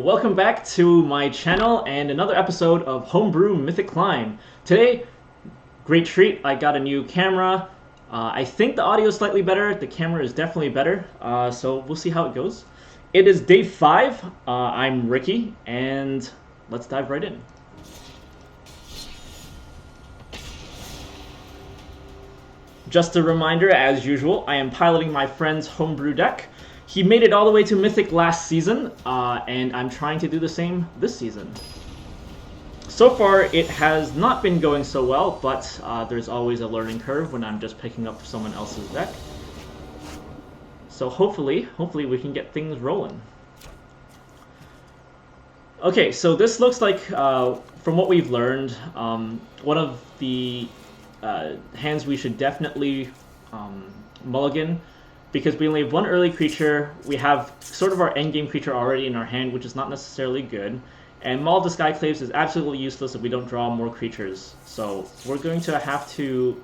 welcome back to my channel and another episode of Homebrew Mythic Climb. Today, great treat, I got a new camera. I think the audio is slightly better, the camera is definitely better, so we'll see how it goes. It is day 5, I'm Ricky, and let's dive right in. Just a reminder, as usual, I am piloting my friend's Homebrew deck. He made it all the way to Mythic last season, and I'm trying to do the same this season. So far, it has not been going so well, but there's always a learning curve when I'm just picking up someone else's deck. So hopefully we can get things rolling. Okay, so this looks like, from what we've learned, one of the hands we should definitely mulligan, because we only have one early creature. We have sort of our endgame creature already in our hand, which is not necessarily good. And Maul CLUTCHclaves is absolutely useless if we don't draw more creatures. So we're going to have to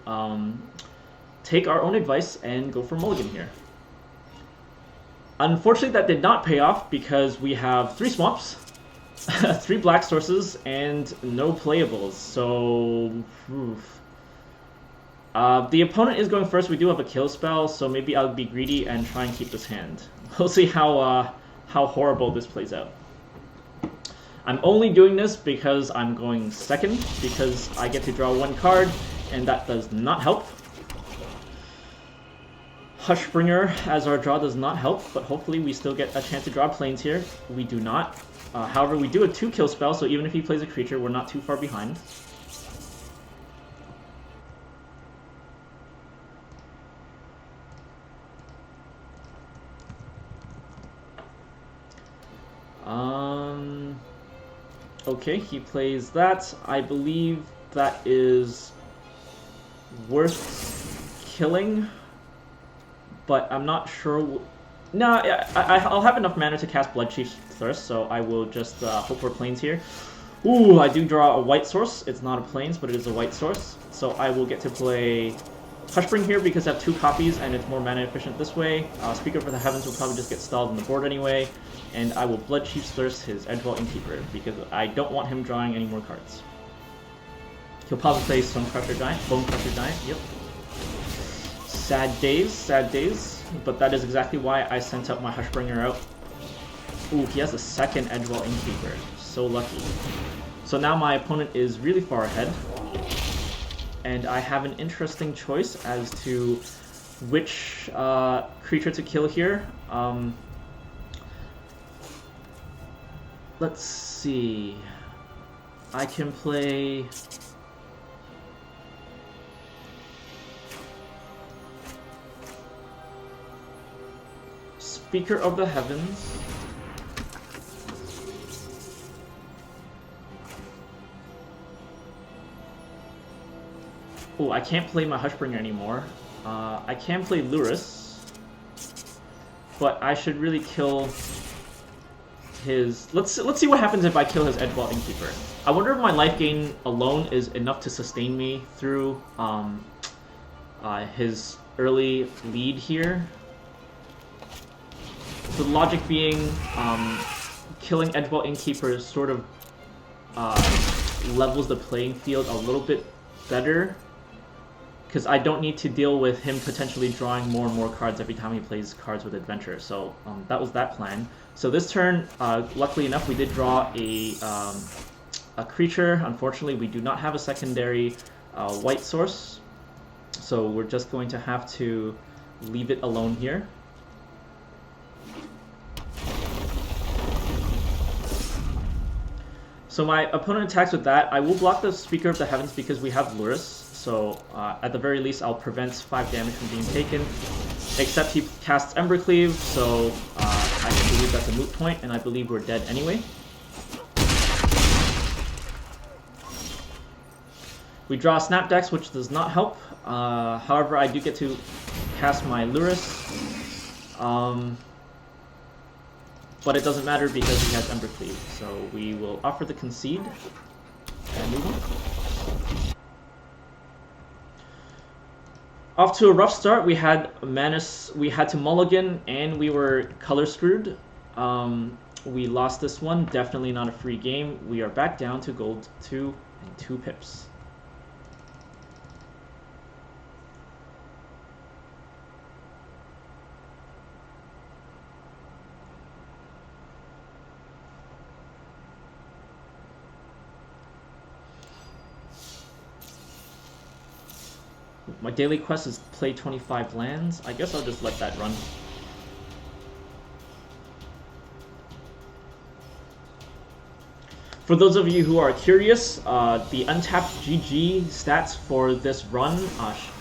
take our own advice and go for mulligan here. Unfortunately, that did not pay off because we have 3 swamps, 3 black sources, and no playables. So the opponent is going first. We do have a kill spell, so maybe I'll be greedy and try and keep this hand. We'll see how horrible this plays out. I'm only doing this because I'm going second, because I get to draw 1 card, and that does not help. Hushbringer as our draw does not help, but hopefully we still get a chance to draw planes here. We do not. However, we do a 2 kill spell, so even if he plays a creature, we're not too far behind. Okay, he plays that. I believe that is worth killing, but I'm not sure. No, I'll have enough mana to cast Bloodchief's Thirst, so I will just hope for planes here. Ooh, I do draw a white source. It's not a planes, but it is a white source. So I will get to play Hushbring here because I have 2 copies and it's more mana efficient this way. Speaker for the Heavens will probably just get stalled on the board anyway. And I will Bloodchief's Thirst his Edgewall Innkeeper because I don't want him drawing any more cards. He'll probably play Stone Crusher Giant, Bone Crusher Giant, yep. Sad days, but that is exactly why I sent out my Hushbringer out. Ooh, he has a 2nd Edgewall Innkeeper, so lucky. So now my opponent is really far ahead. And I have an interesting choice as to which creature to kill here. Let's see. I can play Speaker of the Heavens. Oh, I can't play my Hushbringer anymore. I can play Lurrus, but I should really kill his... Let's see what happens if I kill his Edgewall Innkeeper. I wonder if my life gain alone is enough to sustain me through his early lead here. The logic being, killing Edgewall Innkeeper sort of levels the playing field a little bit better, because I don't need to deal with him potentially drawing more and more cards every time he plays cards with Adventure. So that was that plan. So this turn, luckily enough, we did draw a creature. Unfortunately, we do not have a secondary white source. So we're just going to have to leave it alone here. So my opponent attacks with that. I will block the Speaker of the Heavens because we have Lurrus. So at the very least, I'll prevent 5 damage from being taken. Except he casts Embercleave, so I believe that's a moot point, and I believe we're dead anyway. We draw Snapdex, which does not help. However, I do get to cast my Lurrus. But it doesn't matter because he has Embercleave. So we will offer the concede and move on. Off to a rough start. We had to mulligan and we were color screwed. We lost this one. Definitely not a free game. We are back down to gold 2 and 2 pips. My daily quest is play 25 lands. I guess I'll just let that run. For those of you who are curious, the untapped GG stats for this run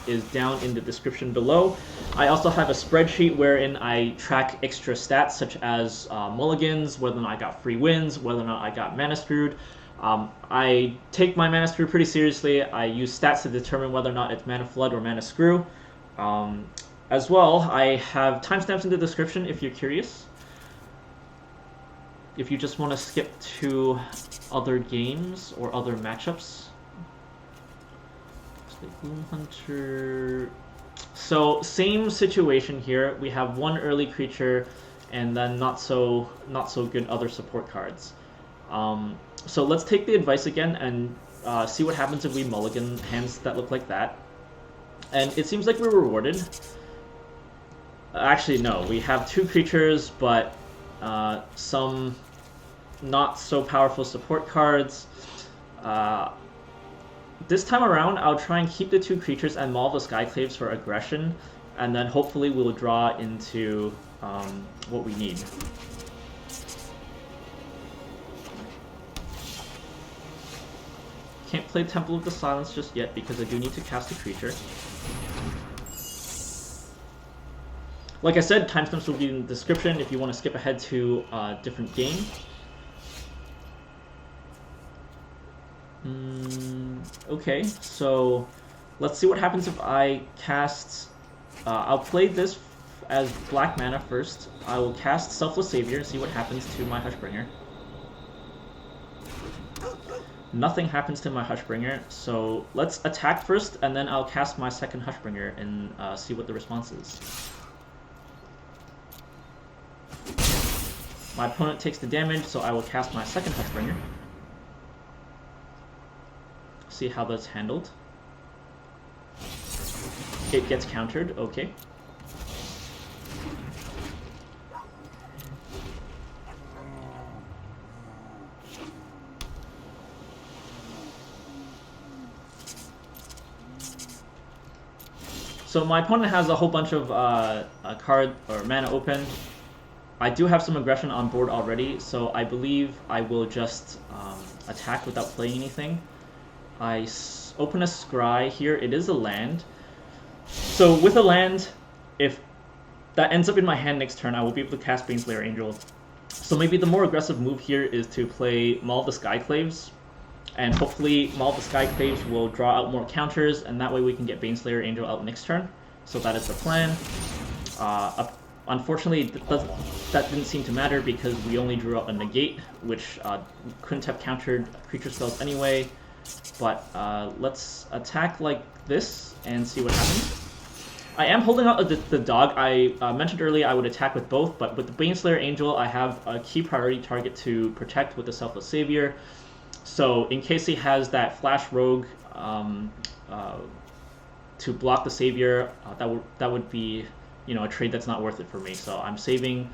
is down in the description below. I also have a spreadsheet wherein I track extra stats such as mulligans, whether or not I got free wins, whether or not I got mana screwed. I take my mana screw pretty seriously. I use stats to determine whether or not it's mana flood or mana screw. As well, I have timestamps in the description if you're curious. If you just want to skip to other games or other matchups. Gloom Hunter. So same situation here. We have one early creature, and then not so good other support cards. So let's take the advice again and see what happens if we mulligan hands that look like that. And it seems like we're rewarded. Actually, no. We have 2 creatures, but some not so powerful support cards. This time around, I'll try and keep the 2 creatures and maul the Skyclaves for aggression, and then hopefully we'll draw into what we need. Can't play Temple of the Silence just yet because I do need to cast a creature. Like I said, timestamps will be in the description if you want to skip ahead to a different game. Okay, so let's see what happens if I cast... I'll play this as black mana first. I will cast Selfless Savior and see what happens to my Hushbringer. Nothing happens to my Hushbringer, so let's attack first, and then I'll cast my second Hushbringer and see what the response is. My opponent takes the damage, so I will cast my second Hushbringer. See how that's handled. It gets countered, okay. So my opponent has a whole bunch of card or mana open. I do have some aggression on board already, so I believe I will just attack without playing anything. I open a scry here. It is a land. So with a land, if that ends up in my hand next turn, I will be able to cast Baneslayer Angel. So maybe the more aggressive move here is to play Maul the Skyclaves. And hopefully Maul the Skyclaves will draw out more counters, and that way we can get Baneslayer Angel out next turn. So that is the plan. Unfortunately, that didn't seem to matter because we only drew out a negate, which couldn't have countered creature spells anyway. But let's attack like this and see what happens. I am holding out the dog. I mentioned earlier I would attack with both, but with the Baneslayer Angel, I have a key priority target to protect with the Selfless Savior. So in case he has that Flash Rogue to block the Savior, that would be, you know, a trade that's not worth it for me. So I'm saving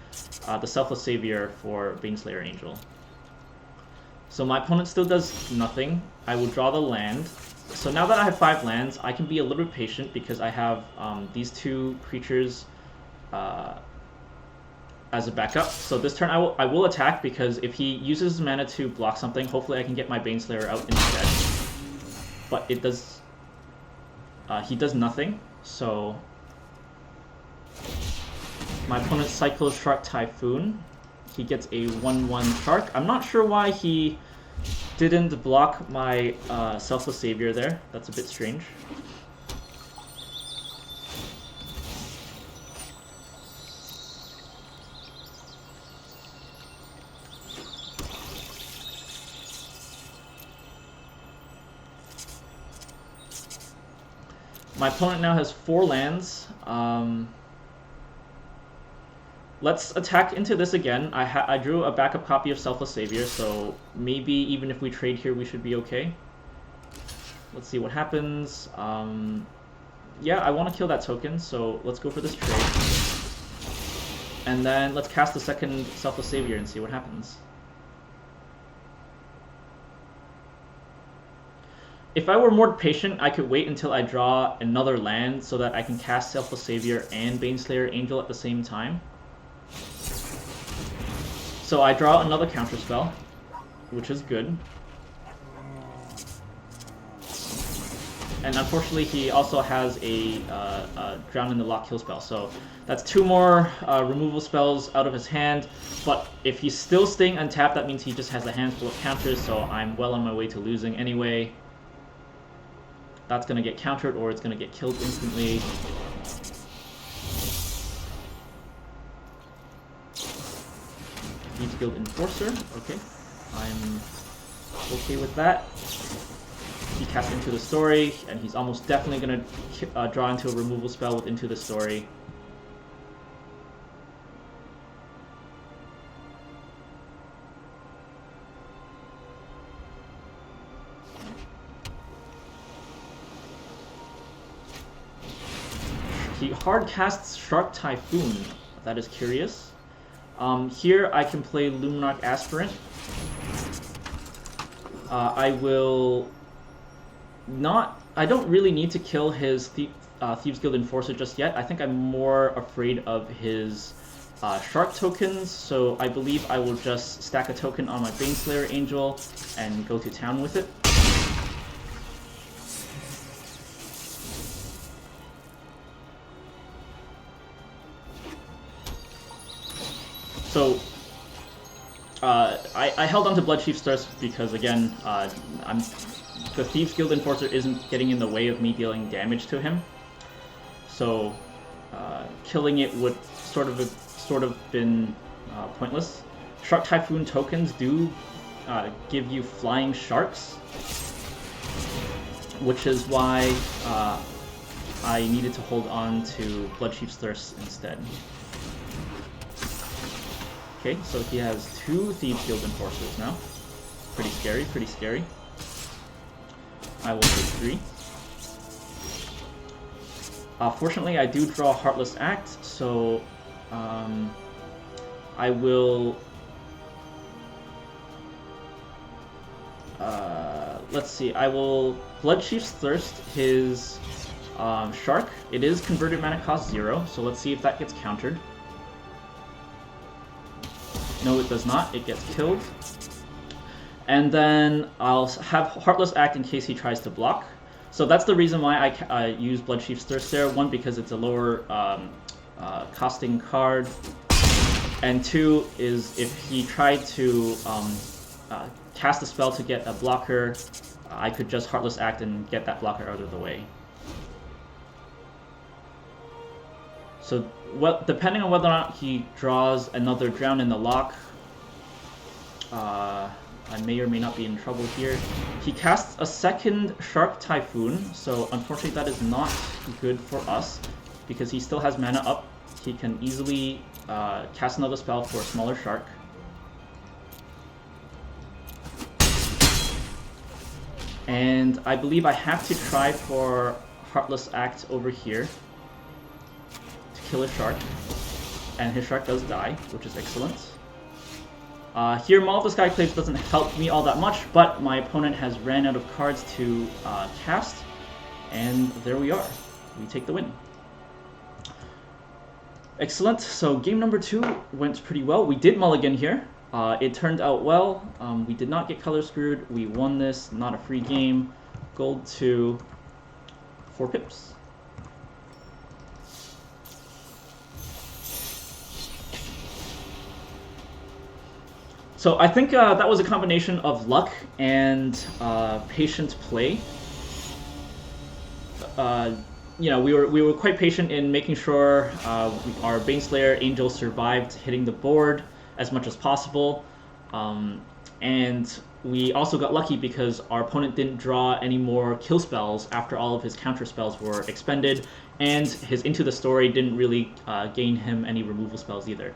the Selfless Savior for Baneslayer Angel. So my opponent still does nothing. I will draw the land. So now that I have 5 lands, I can be a little bit patient because I have these 2 creatures as a backup. So this turn I will attack because if he uses his mana to block something, hopefully I can get my Baneslayer out instead. But it does... he does nothing, so... My opponent cycles Shark Typhoon. He gets a 1/1 Shark. I'm not sure why he didn't block my Selfless Savior there. That's a bit strange. My opponent now has 4 lands. let's attack into this again. I drew a backup copy of Selfless Savior, so maybe even if we trade here, we should be okay. Let's see what happens. Yeah, I want to kill that token, so let's go for this trade. And then let's cast the second Selfless Savior and see what happens. If I were more patient, I could wait until I draw another land so that I can cast Selfless Savior and Baneslayer Angel at the same time. So I draw another counterspell, which is good. And unfortunately, he also has a Drown in the Lock kill spell. So that's 2 more removal spells out of his hand. But if he's still staying untapped, that means he just has a handful of counters. So I'm well on my way to losing anyway. That's going to get countered, or it's going to get killed instantly. Thieves Guild Enforcer. Okay. I'm okay with that. He casts Into the Story, and he's almost definitely going to draw into a removal spell with Into the Story. He hard casts Shark Typhoon. That is curious. Here I can play Luminarch Aspirant. I will not... I don't really need to kill his Thieves Guild Enforcer just yet. I think I'm more afraid of his Shark tokens, so I believe I will just stack a token on my Baneslayer Angel and go to town with it. So, I held on to Bloodchief's Thirst because, again, the Thieves Guild Enforcer isn't getting in the way of me dealing damage to him. So, killing it would sort of been pointless. Shark Typhoon tokens do give you flying sharks, which is why I needed to hold on to Bloodchief's Thirst instead. Okay, so he has 2 Thieves Guild Enforcers now. Pretty scary, pretty scary. I will take 3. Fortunately, I do draw Heartless Act, so I will... let's see, I will Bloodchief's Thirst his Shark. It is converted mana cost 0, so let's see if that gets countered. No, it does not. It gets killed. And then I'll have Heartless Act in case he tries to block. So that's the reason why I use Bloodchief's Thirst there. 1, because it's a lower costing card. And 2 is if he tried to cast a spell to get a blocker, I could just Heartless Act and get that blocker out of the way. So, well, depending on whether or not he draws another Drown in the Lock, I may or may not be in trouble here. He casts a second Shark Typhoon, so unfortunately that is not good for us, because he still has mana up. He can easily cast another spell for a smaller shark. And I believe I have to try for Heartless Act over here. Kill a shark, and his shark does die, which is excellent. Here, Maul of the CLUTCHclaves doesn't help me all that much, but my opponent has ran out of cards to cast, and there we are. We take the win. Excellent. So game number 2 went pretty well. We did mulligan here. It turned out well. We did not get color screwed. We won this. Not a free game. Gold 2, 4 pips. So I think that was a combination of luck and patient play. You know, we were quite patient in making sure our Baneslayer Angel survived hitting the board as much as possible, and we also got lucky because our opponent didn't draw any more kill spells after all of his counter spells were expended, and his Into the Story didn't really gain him any removal spells either.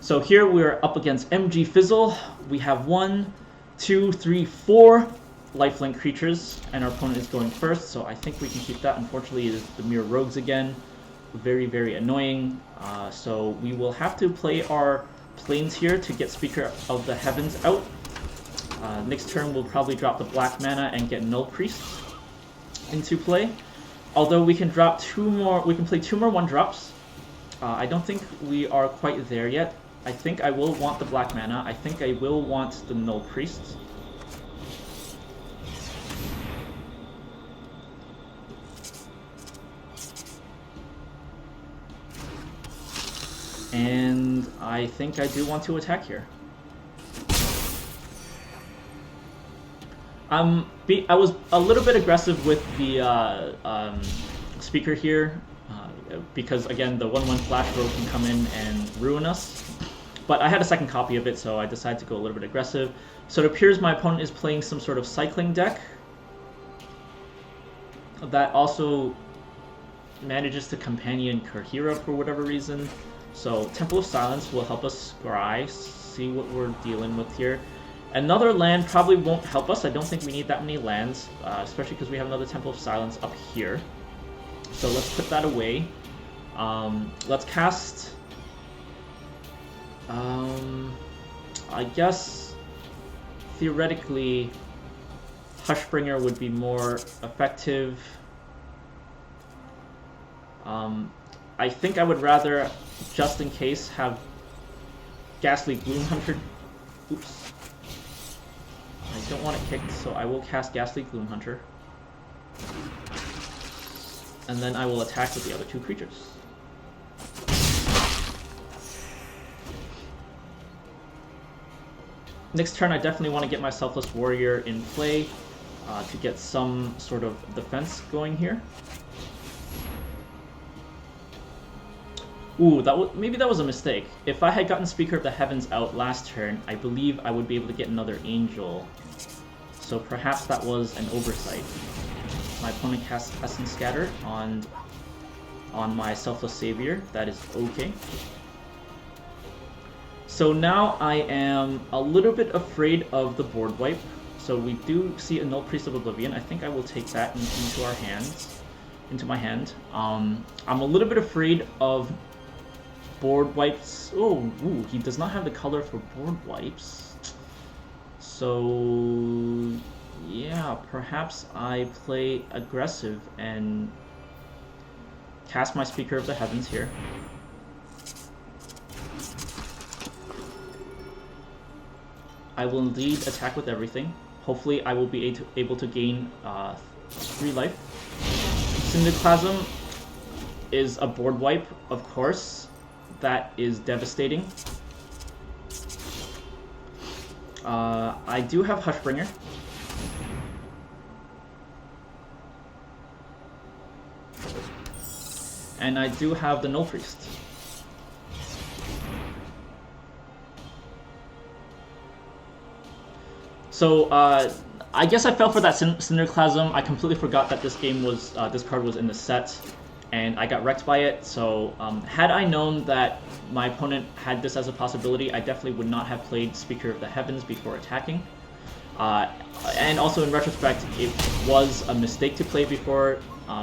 So here we're up against MG Fizzle. We have 1, 2, 3, 4 lifelink creatures, and our opponent is going first, so I think we can keep that. Unfortunately, it is the Dimir Rogues again. Very, very annoying. So we will have to play our planes here to get Speaker of the Heavens out. Next turn we'll probably drop the black mana and get Null Priest into play. Although we can drop we can play 2 more 1-drops. I don't think we are quite there yet. I think I will want the black mana. I think I will want the Null Priest. And I think I do want to attack here. I was a little bit aggressive with the Speaker here, because again the 1/1 Flash Rogue can come in and ruin us. But I had a second copy of it, so I decided to go a little bit aggressive. So it appears my opponent is playing some sort of cycling deck that also manages to companion Kurhira for whatever reason. So Temple of Silence will help us scry, see what we're dealing with here. Another land probably won't help us. I don't think we need that many lands, especially because we have another Temple of Silence up here. So let's put that away. Let's cast... I guess theoretically Hushbringer would be more effective. I think I would rather, just in case, have Ghastly Gloomhunter. Oops. I don't want it kicked, so I will cast Ghastly Gloomhunter. And then I will attack with the other 2 creatures. Next turn, I definitely want to get my Selfless Warrior in play to get some sort of defense going here. Ooh, maybe that was a mistake. If I had gotten Speaker of the Heavens out last turn, I believe I would be able to get another Angel. So perhaps that was an oversight. My opponent casts Essence Scatter on my Selfless Savior. That is okay. So now I am a little bit afraid of the board wipe. So we do see a Null Priest of Oblivion. I think I will take that into my hand. I'm a little bit afraid of board wipes. Oh, ooh, he does not have the color for board wipes. So yeah, perhaps I play aggressive and cast my Speaker of the Heavens here. I will indeed attack with everything. Hopefully I will be able to gain 3 life. Cinderclasm is a board wipe, of course. That is devastating. I do have Hushbringer. And I do have the Null Priest. So, I guess I fell for that Cinderclasm. I completely forgot that this card was in the set, and I got wrecked by it. So, had I known that my opponent had this as a possibility, I definitely would not have played Speaker of the Heavens before attacking. And also, in retrospect, it was a mistake to play before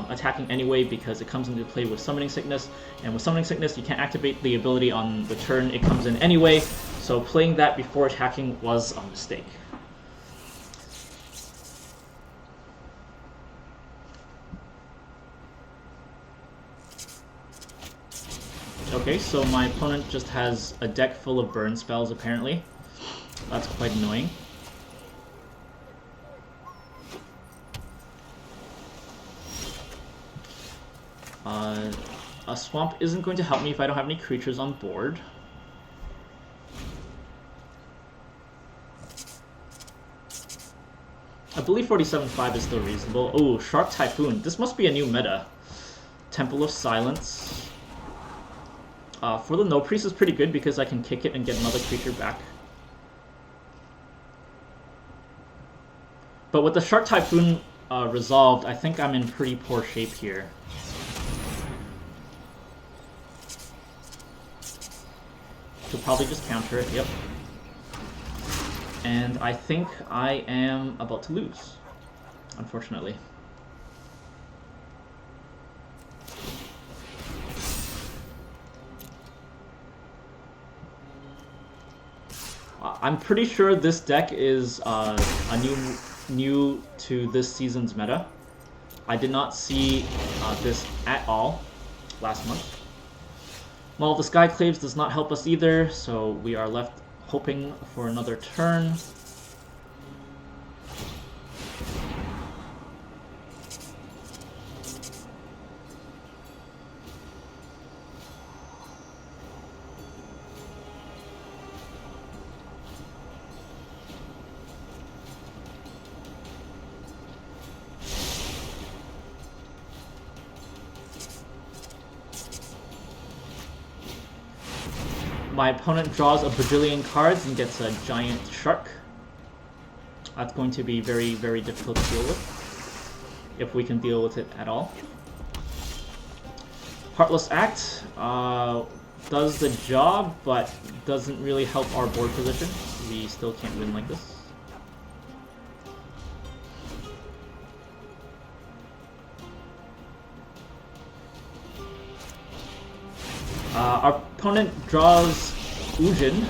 attacking anyway, because it comes into play with Summoning Sickness, and with Summoning Sickness, you can't activate the ability on the turn it comes in anyway. So, playing that before attacking was a mistake. Okay, so my opponent just has a deck full of burn spells, apparently. That's quite annoying. A swamp isn't going to help me if I don't have any creatures on board. I believe 47.5 is still reasonable. Oh, Shark Typhoon. This must be a new meta. Temple of Silence. For the Null Priest is pretty good because I can kick it and get another creature back. But with the Shark Typhoon resolved, I think I'm in pretty poor shape here. To probably just counter it, yep. And I think I am about to lose, unfortunately. I'm pretty sure this deck is a new to this season's meta. I did not see this at all last month. Maul the CLUTCHclaves does not help us either, so we are left hoping for another turn. My opponent draws a bajillion cards and gets a giant shark. That's going to be very, very difficult to deal with, if we can deal with it at all. Heartless Act does the job, but doesn't really help our board position. We still can't win like this. Our opponent draws Ugin,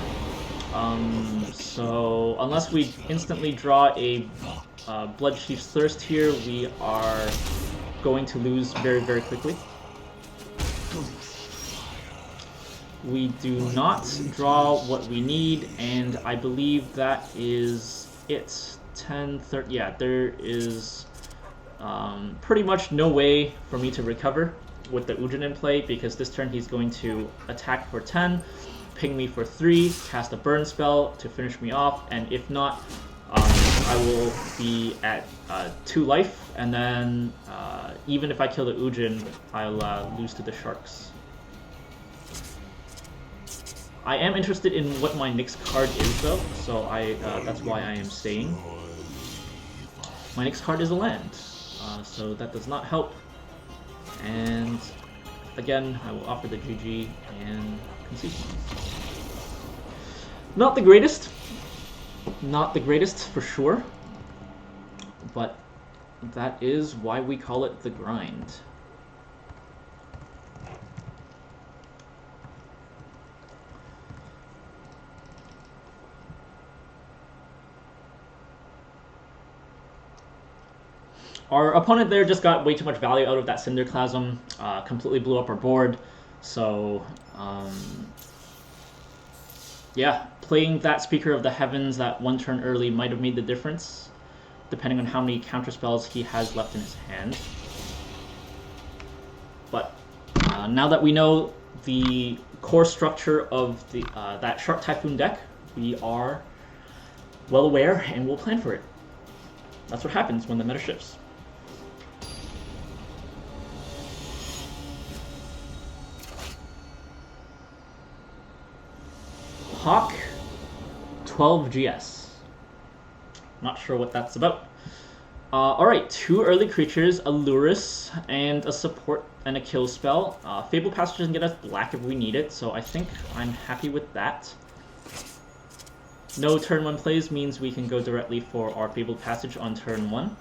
so unless we instantly draw a Bloodchief's Thirst here, we are going to lose very, very quickly. We do not draw what we need, and I believe that is it. 10, 30, yeah, there is pretty much no way for me to recover with the Ugin in play, because this turn he's going to attack for 10, ping me for 3, cast a burn spell to finish me off, and if not, I will be at 2 life, and then even if I kill the Ugin, I'll lose to the Sharks. I am interested in what my next card is though, so that's why I am staying. My next card is a land, so that does not help. And again, I will offer the GG and concede. Not the greatest for sure, but that is why we call it the grind. Our opponent there just got way too much value out of that Cinderclasm, completely blew up our board, so yeah, playing that Speaker of the Heavens that 1 turn early might have made the difference, depending on how many counterspells he has left in his hand. But now that we know the core structure of the that Shark Typhoon deck, we are well aware and we'll plan for it. That's what happens when the meta shifts. Hawk 12 GS. Not sure what that's about. Alright, 2 early creatures, a Lurus, and a support and a kill spell. Fable Passage doesn't get us black if we need it, so I think I'm happy with that. No turn 1 plays means we can go directly for our Fabled Passage on turn 1.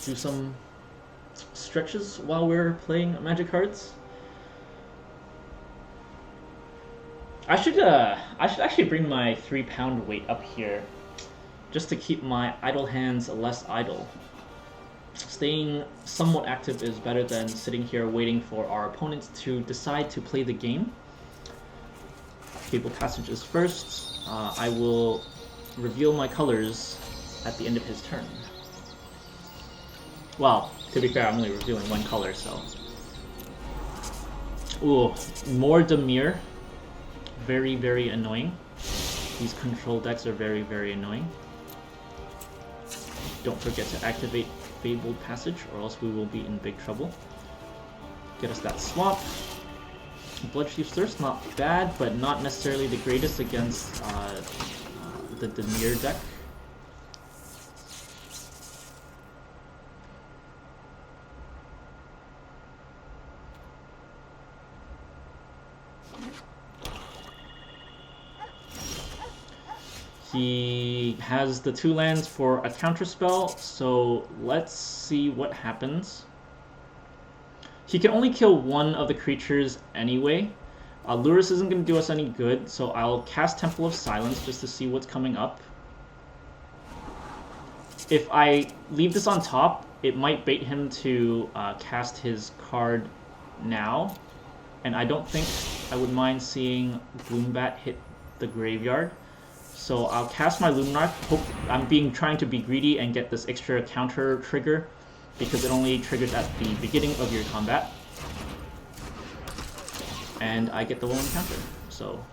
Do some stretches while we're playing Magic cards. I should actually bring my 3-pound weight up here, just to keep my idle hands less idle. Staying somewhat active is better than sitting here waiting for our opponents to decide to play the game. Fable Passage is first. I will reveal my colors at the end of his turn. Well, to be fair, I'm only revealing 1 color, so... Ooh, more Dimir. Very, very annoying. These control decks are very, very annoying. Don't forget to activate Fabled Passage, or else we will be in big trouble. Get us that swamp. Bloodchief's Thirst, not bad, but not necessarily the greatest against the Dimir deck. He has the 2 lands for a counterspell, so let's see what happens. He can only kill 1 of the creatures anyway. Lurrus isn't going to do us any good, so I'll cast Temple of Silence just to see what's coming up. If I leave this on top, it might bait him to cast his card now, and I don't think I would mind seeing Gloombat hit the graveyard. So I'll cast my Luminarch. I'm trying to be greedy and get this extra counter trigger because it only triggers at the beginning of your combat. And I get the 1/1 counter. So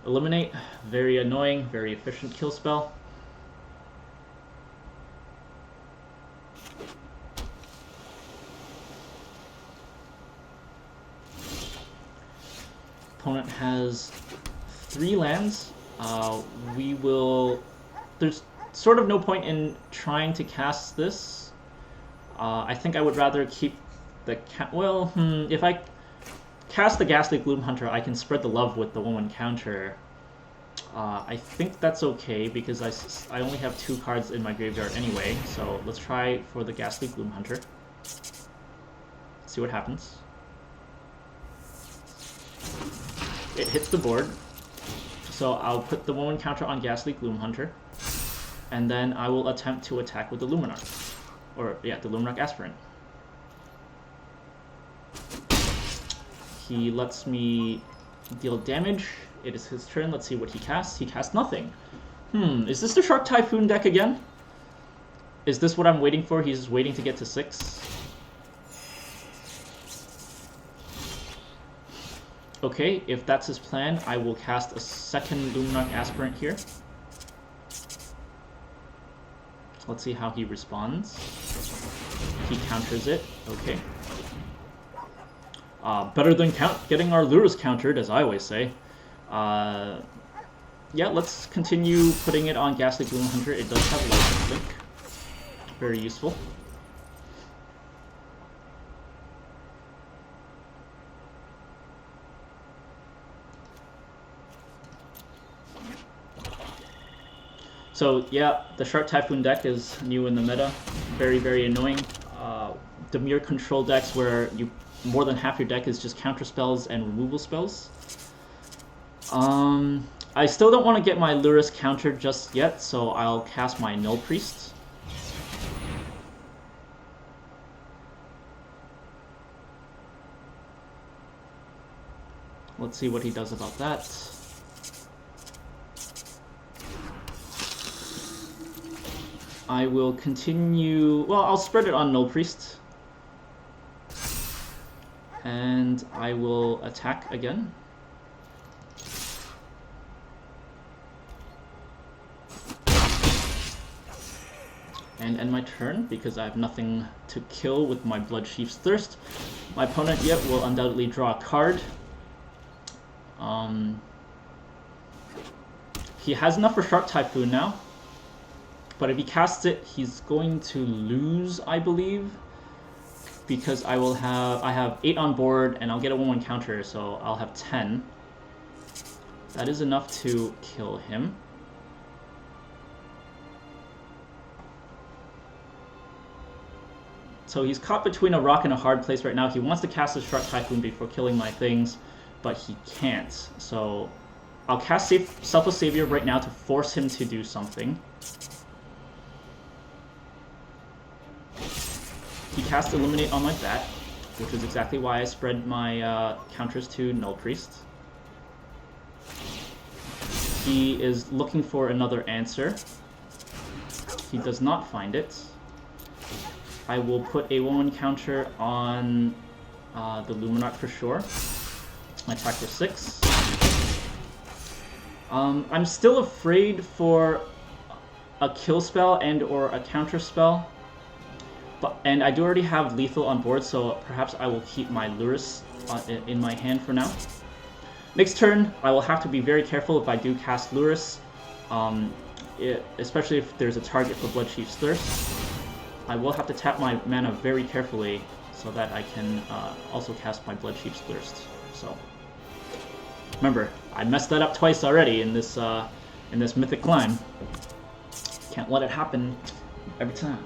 eliminate, very annoying, very efficient kill spell. Opponent has 3 lands. There's sort of no point in trying to cast this. I think I would rather keep the if I cast the Ghastly Gloom Hunter, I can spread the love with the 1/1 counter. I think that's okay because I only have 2 cards in my graveyard anyway, so let's try for the Ghastly Gloom Hunter. See what happens. It hits the board. So I'll put the 1/1 counter on Ghastly Gloom Hunter, and then I will attempt to attack with the Luminarch. Or, yeah, the Luminarch Aspirant. He lets me deal damage. It is his turn. Let's see what he casts. He casts nothing. Is this the Shark Typhoon deck again? Is this what I'm waiting for? He's waiting to get to 6. Okay, if that's his plan, I will cast a second Luminarch Aspirant here. Let's see how he responds. He counters it. Okay. Better than getting our lures countered, as I always say. Yeah, let's continue putting it on Ghastly Gloom Hunter. It does have Life Link. Very useful. So yeah, the Shark Typhoon deck is new in the meta. Very, very annoying. Dimir control decks where more than half your deck is just counter spells and removal spells. I still don't want to get my Lurrus countered just yet, so I'll cast my Null Priest. Let's see what he does about that. I will continue... Well, I'll spread it on Null Priest. And I will attack again. And end my turn because I have nothing to kill with my Bloodchief's Thirst. My opponent, yet will undoubtedly draw a card. He has enough for Shark Typhoon now. But if he casts it, he's going to lose, I believe, because I have 8 on board, and I'll get a 1/1 counter, so I'll have 10. That is enough to kill him. So he's caught between a rock and a hard place right now. He wants to cast the Shark Typhoon before killing my things, but he can't. So I'll cast Selfless Savior right now to force him to do something. He cast Eliminate on my bat, which is exactly why I spread my counters to Null Priest. He is looking for another answer. He does not find it. I will put a 1/1 counter on the Luminarch for sure. I attack for 6. I'm still afraid for a kill spell and or a counter spell. And I do already have lethal on board, so perhaps I will keep my Lurrus in my hand for now. Next turn, I will have to be very careful if I do cast Lurrus, especially if there's a target for Bloodchief's Thirst. I will have to tap my mana very carefully so that I can also cast my Bloodchief's Thirst. So remember, I messed that up twice already in this Mythic climb. Can't let it happen every time.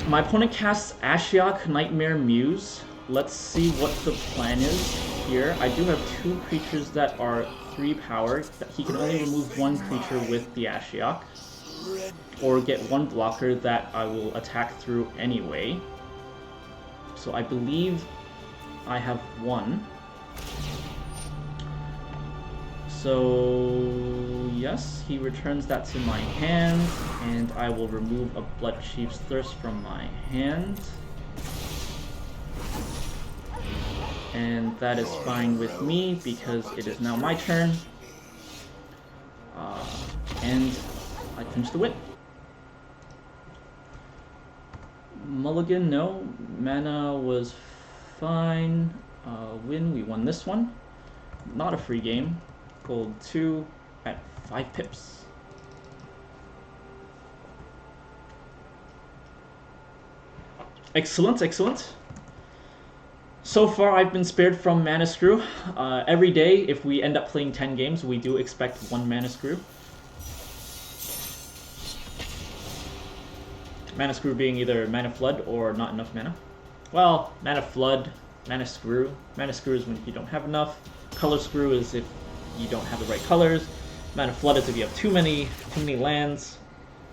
My opponent casts Ashiok Nightmare Muse. Let's see what the plan is here. I do have 2 creatures that are 3 power. He can only remove 1 creature with the Ashiok, or get 1 blocker that I will attack through anyway. So I believe I have 1. So yes, he returns that to my hand, and I will remove a Bloodchief's Thirst from my hand. And that is fine with me because it is now my turn. And I clinch the win. Mulligan, no. Mana was fine. Win, we won this one. Not a free game. Gold 2 at 5 pips. Excellent, excellent. So far, I've been spared from Mana Screw. Every day, if we end up playing 10 games, we do expect 1 Mana Screw. Mana Screw being either Mana Flood or not enough mana. Well, Mana Flood, Mana Screw. Mana Screw is when you don't have enough. Color Screw is if you don't have the right colors. Mana Flood is if you have too many lands.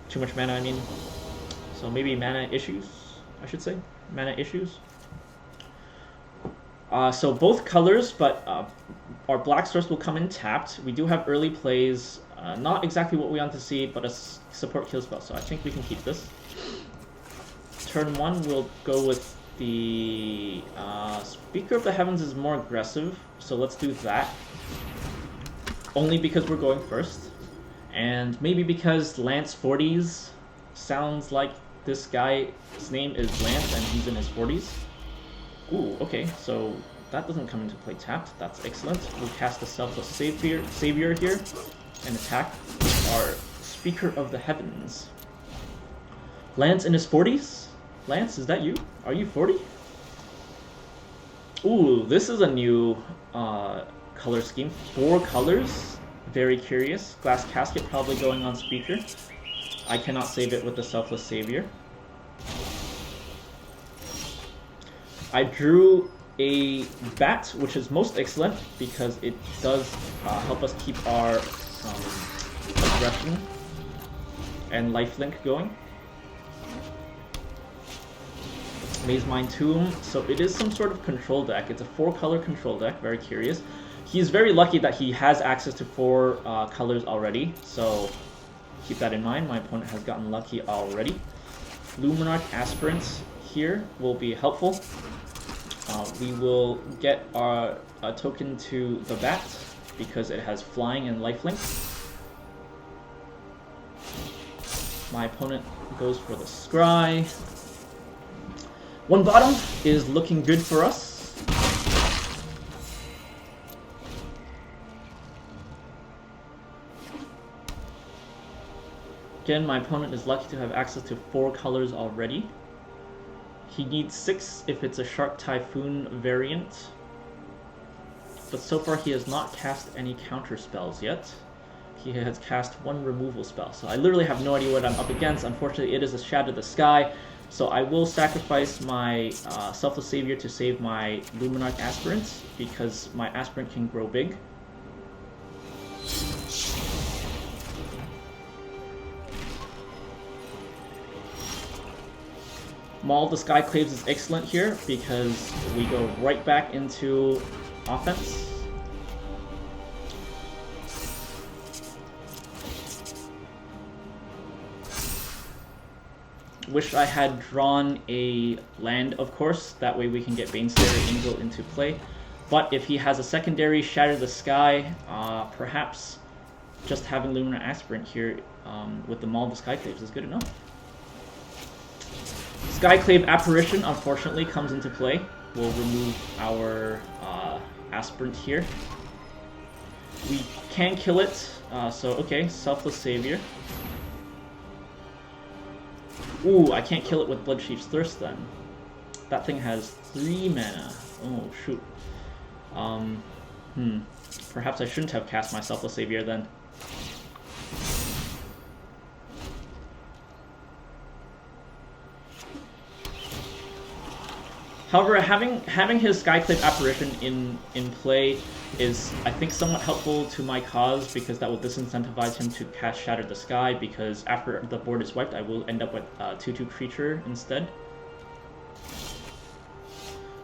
Too much mana, I mean. So maybe mana issues, I should say. Mana issues. So both colors, but our black source will come in tapped. We do have early plays. Not exactly what we want to see, but a support kill spell. So I think we can keep this. Turn 1, we'll go with the Speaker of the Heavens is more aggressive. So let's do that. Only because we're going first. And maybe because Lance 40s sounds like this guy's name is Lance and he's in his 40s. Ooh, okay, so that doesn't come into play tapped. That's excellent. We'll cast the Selfless Savior here and attack our Speaker of the Heavens. Lance in his 40s? Lance, is that you? Are you 40? Ooh, this is a new color scheme. 4 colors. Very curious. Glass Casket probably going on Speaker. I cannot save it with the Selfless Savior. I drew a bat, which is most excellent because it does help us keep our aggression and lifelink going. Maze Mine Tomb, so it is some sort of control deck. It's a 4-color control deck, very curious. He's very lucky that he has access to 4 colors already, so keep that in mind. My opponent has gotten lucky already. Luminarch Aspirant here will be helpful. We will get our token to the bat because it has flying and lifelink. My opponent goes for the Scry. 1 bottom is looking good for us. Again, my opponent is lucky to have access to 4 colors already. He needs 6 if it's a Shark Typhoon variant. But so far he has not cast any counter spells yet. He has cast 1 removal spell. So I literally have no idea what I'm up against. Unfortunately, it is a Shadow of the Sky. So I will sacrifice my Selfless Savior to save my Luminarch Aspirant, because my Aspirant can grow big. Maul the CLUTCHclaves is excellent here because we go right back into offense. Wish I had drawn a land, of course. That way we can get Baneslayer Angel into play. But if he has a secondary Shatter the Sky, perhaps just having Luminarch Aspirant here with the Maul the CLUTCHclaves is good enough. Skyclave Apparition, unfortunately, comes into play. We'll remove our Aspirant here. We can kill it, so okay, Selfless Savior. Ooh, I can't kill it with Bloodchief's Thirst then. That thing has 3 mana. Oh, shoot. Perhaps I shouldn't have cast my Selfless Savior then. However, having his Skyclave Apparition in play is, I think, somewhat helpful to my cause, because that will disincentivize him to cast Shatter the Sky, because after the board is wiped, I will end up with a 2/2 creature instead.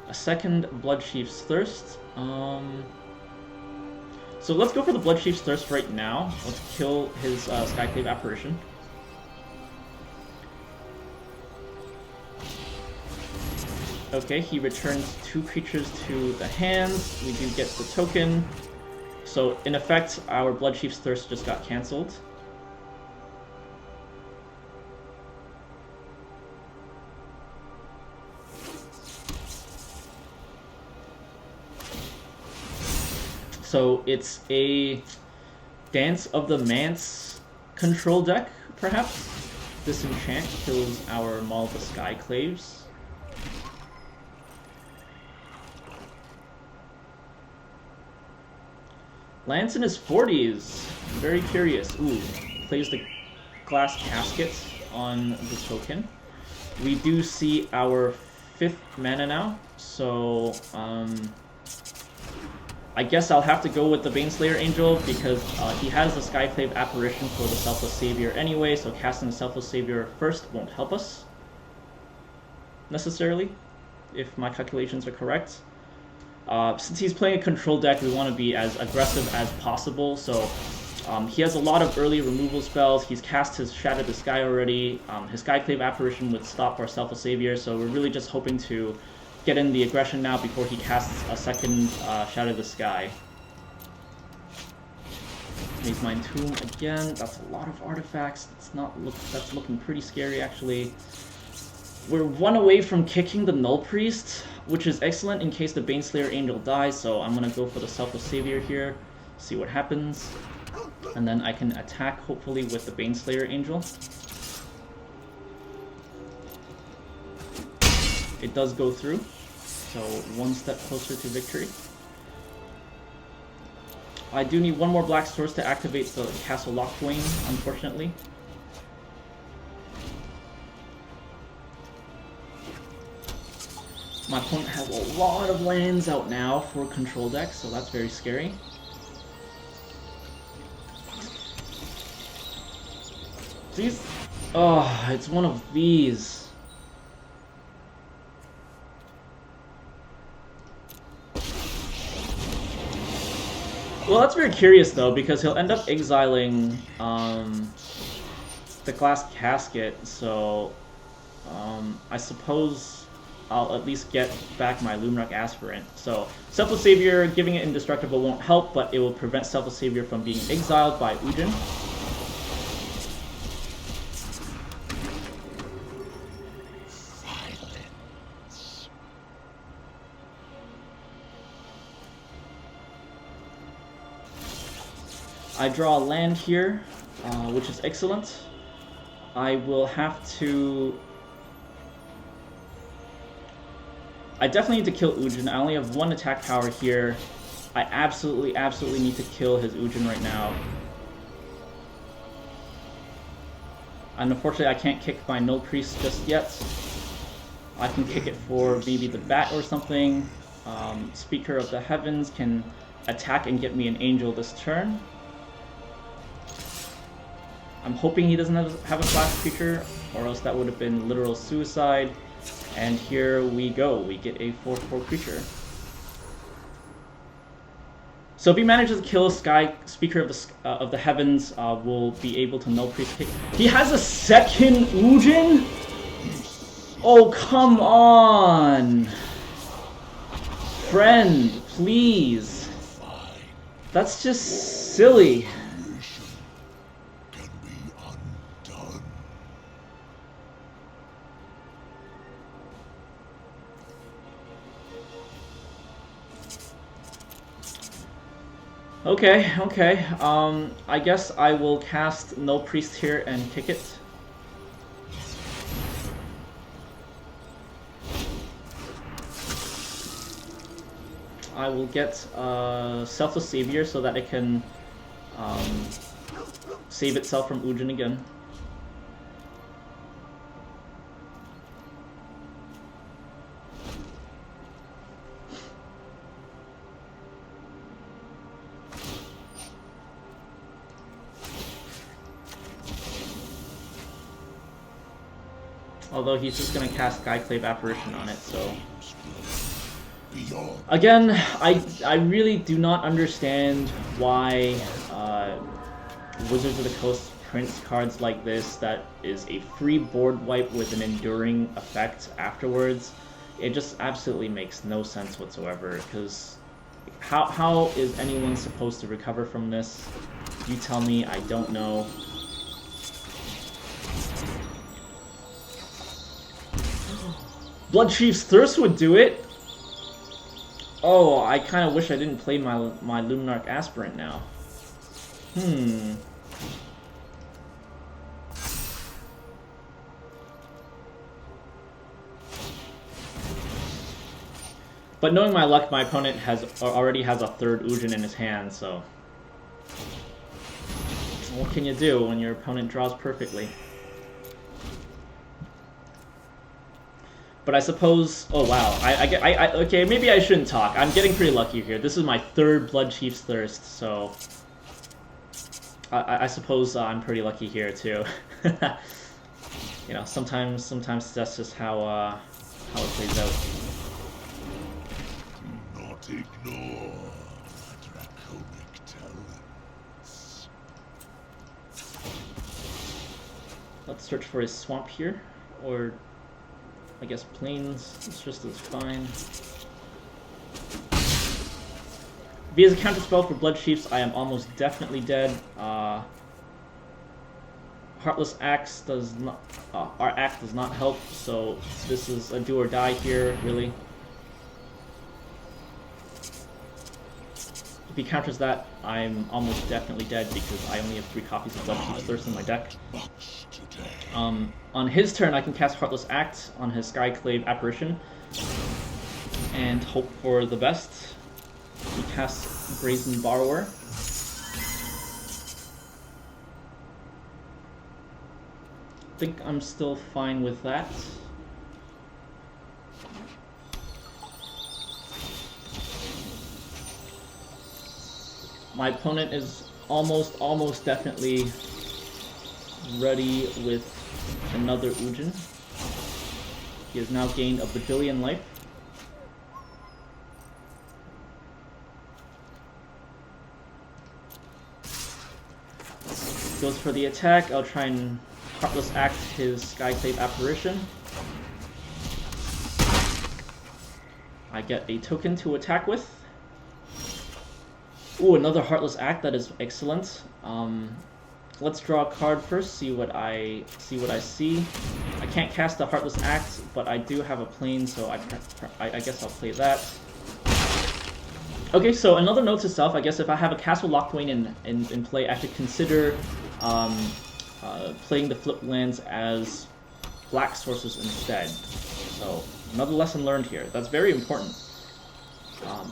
A second Bloodchief's Thirst. So let's go for the Bloodchief's Thirst right now. Let's kill his Skyclave Apparition. Okay, he returns 2 creatures to the hand. We do get the token. So, in effect, our Bloodchief's Thirst just got cancelled. So, it's a Dance of the Manse control deck, perhaps? Disenchant kills our Maul the Skyclaves. Lance in his 40s. Very curious. Ooh, plays the Glass Casket on the token. We do see our 5th mana now, so I guess I'll have to go with the Baneslayer Angel, because he has the Skyclave Apparition for the Selfless Savior anyway, so casting the Selfless Savior first won't help us, necessarily, if my calculations are correct. Since he's playing a control deck, we want to be as aggressive as possible, so he has a lot of early removal spells. He's cast his Shatter the Sky already. His Skyclave Apparition would stop our Selfless Savior, so we're really just hoping to get in the aggression now before he casts a second Shatter the Sky. Maze Mind Tomb again. That's a lot of artifacts. That's looking pretty scary, actually. We're 1 away from kicking the Null Priest, which is excellent in case the Baneslayer Angel dies, so I'm gonna go for the Selfless Savior here, see what happens, and then I can attack, hopefully, with the Baneslayer Angel. It does go through, so 1 step closer to victory. I do need 1 more Black Source to activate the Castle Locthwain, unfortunately. My opponent has a lot of lands out now for control decks, so that's very scary. These... oh, it's one of these. Well, that's very curious, though, because he'll end up exiling the Glass Casket, so I suppose I'll at least get back my Lumrock Aspirant. So, Selfless Savior, giving it indestructible won't help, but it will prevent Selfless Savior from being exiled by Ugin. Silence. I draw a land here, which is excellent. I will have to... I definitely need to kill Ugin. I only have 1 attack power here. I absolutely need to kill his Ugin right now. And unfortunately, I can't kick my Null Priest just yet. I can kick it for maybe the Bat or something. Speaker of the Heavens can attack and get me an Angel this turn. I'm hoping he doesn't have a flash creature, or else that would have been literal suicide. And here we go, we get a 4/4 creature. So if he manages to kill a Speaker of the Heavens, we'll be able to Null Priest kick. He has a second Ugin? Oh, come on! Friend, please. That's just silly. Okay, okay. I guess I will cast No Priest here and kick it. I will get Selfless Savior so that it can save itself from Ugin again. Although he's just gonna cast Skyclave Apparition on it, so... Again, I really do not understand why Wizards of the Coast prints cards like this that is a free board wipe with an enduring effect afterwards. It just absolutely makes no sense whatsoever, because how is anyone supposed to recover from this? You tell me, I don't know. Bloodchief's Thirst would do it! Oh, I kind of wish I didn't play my Luminarch Aspirant now. But knowing my luck, my opponent already has a third Ugin in his hand, so... What can you do when your opponent draws perfectly? But I suppose... Oh, wow. Okay, maybe I shouldn't talk. I'm getting pretty lucky here. This is my third Bloodchief's Thirst, so... I suppose I'm pretty lucky here, too. You know, sometimes that's just how it plays out. Do not ignore draconic talents. Let's search for his swamp here, or... I guess plains, it's just as fine. If he has a counterspell for Bloodchiefs, I am almost definitely dead. Heartless Axe does not... our axe does not help, so this is a do or die here, really. If he counters that, I'm almost definitely dead because I only have 3 copies of Bloodchief's Thirst in my deck. On his turn, I can cast Heartless Act on his Skyclave Apparition and hope for the best. He casts Brazen Borrower. I think I'm still fine with that. My opponent is almost definitely ready with another Ugin. He has now gained a bajillion life. Goes for the attack. I'll try and Heartless Act his Skyclave Apparition. I get a token to attack with. Ooh, another Heartless Act. That is excellent. Let's draw a card first. See what I see. I can't cast a Heartless Act, but I do have a plane, so I guess I'll play that. Okay, so another note to self. I guess if I have a Castle Locthwain in play, I should consider playing the flip lands as black sources instead. So another lesson learned here. That's very important.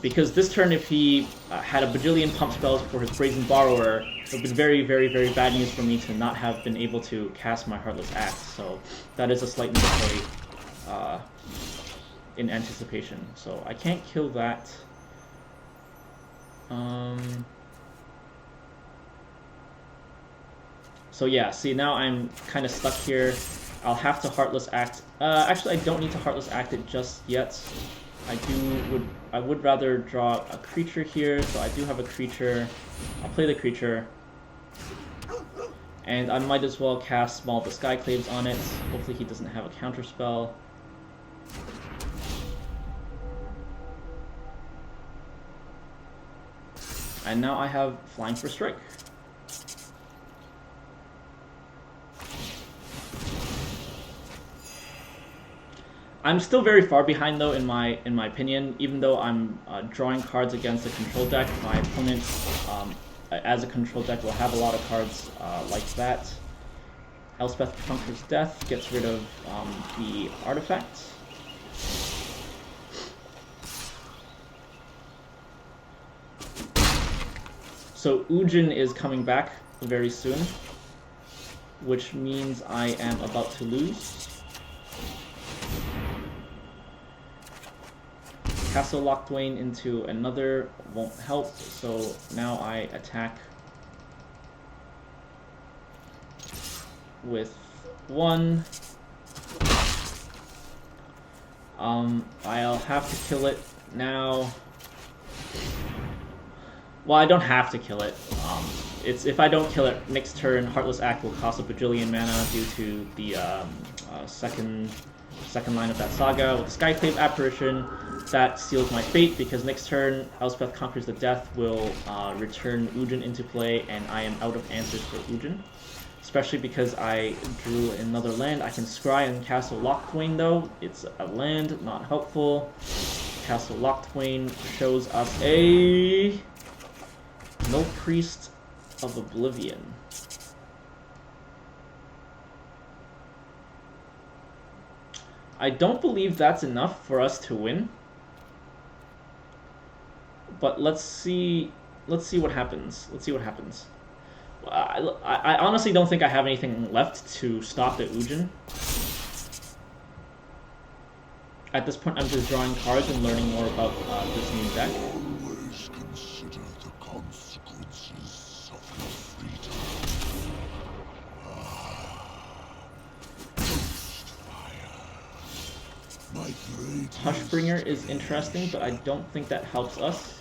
Because this turn, if he had a bajillion pump spells for his Brazen Borrower, it would be very bad news for me to not have been able to cast my Heartless Act. So that is a slight mistake in anticipation. So I can't kill that. So yeah, see, now I'm kind of stuck here. I'll have to Heartless Act. Actually, I don't need to Heartless Act it just yet. I would rather draw a creature here, so I do have a creature. I'll play the creature. And I might as well cast Maul the Skyclaves on it. Hopefully he doesn't have a counterspell. And now I have Flying for Strike. I'm still very far behind though in my opinion. Even though I'm drawing cards against a control deck, my opponent, as a control deck, will have a lot of cards like that. Elspeth Conquers Death gets rid of the artifact. So Ugin is coming back very soon, which means I am about to lose. Castle Lock Dwayne into another won't help, so now I attack with 1. I'll have to kill it now. Well, I don't have to kill it. It's if I don't kill it next turn, Heartless Act will cost a bajillion mana due to the second line of that saga. With the Skyclave Apparition, that seals my fate because next turn, Elspeth Conquers the Death will return Ugin into play, and I am out of answers for Ugin. Especially because I drew another land. I can scry and Castle Lock Dwayne though. It's a land, not helpful. Castle Lock Dwayne shows us a No Priest of Oblivion. I don't believe that's enough for us to win. But let's see what happens. Let's see what happens. I honestly don't think I have anything left to stop the Ugin. At this point, I'm just drawing cards and learning more about this new deck. Always consider the consequences of your freedom. My great Hushbringer is interesting, but I don't think that helps us.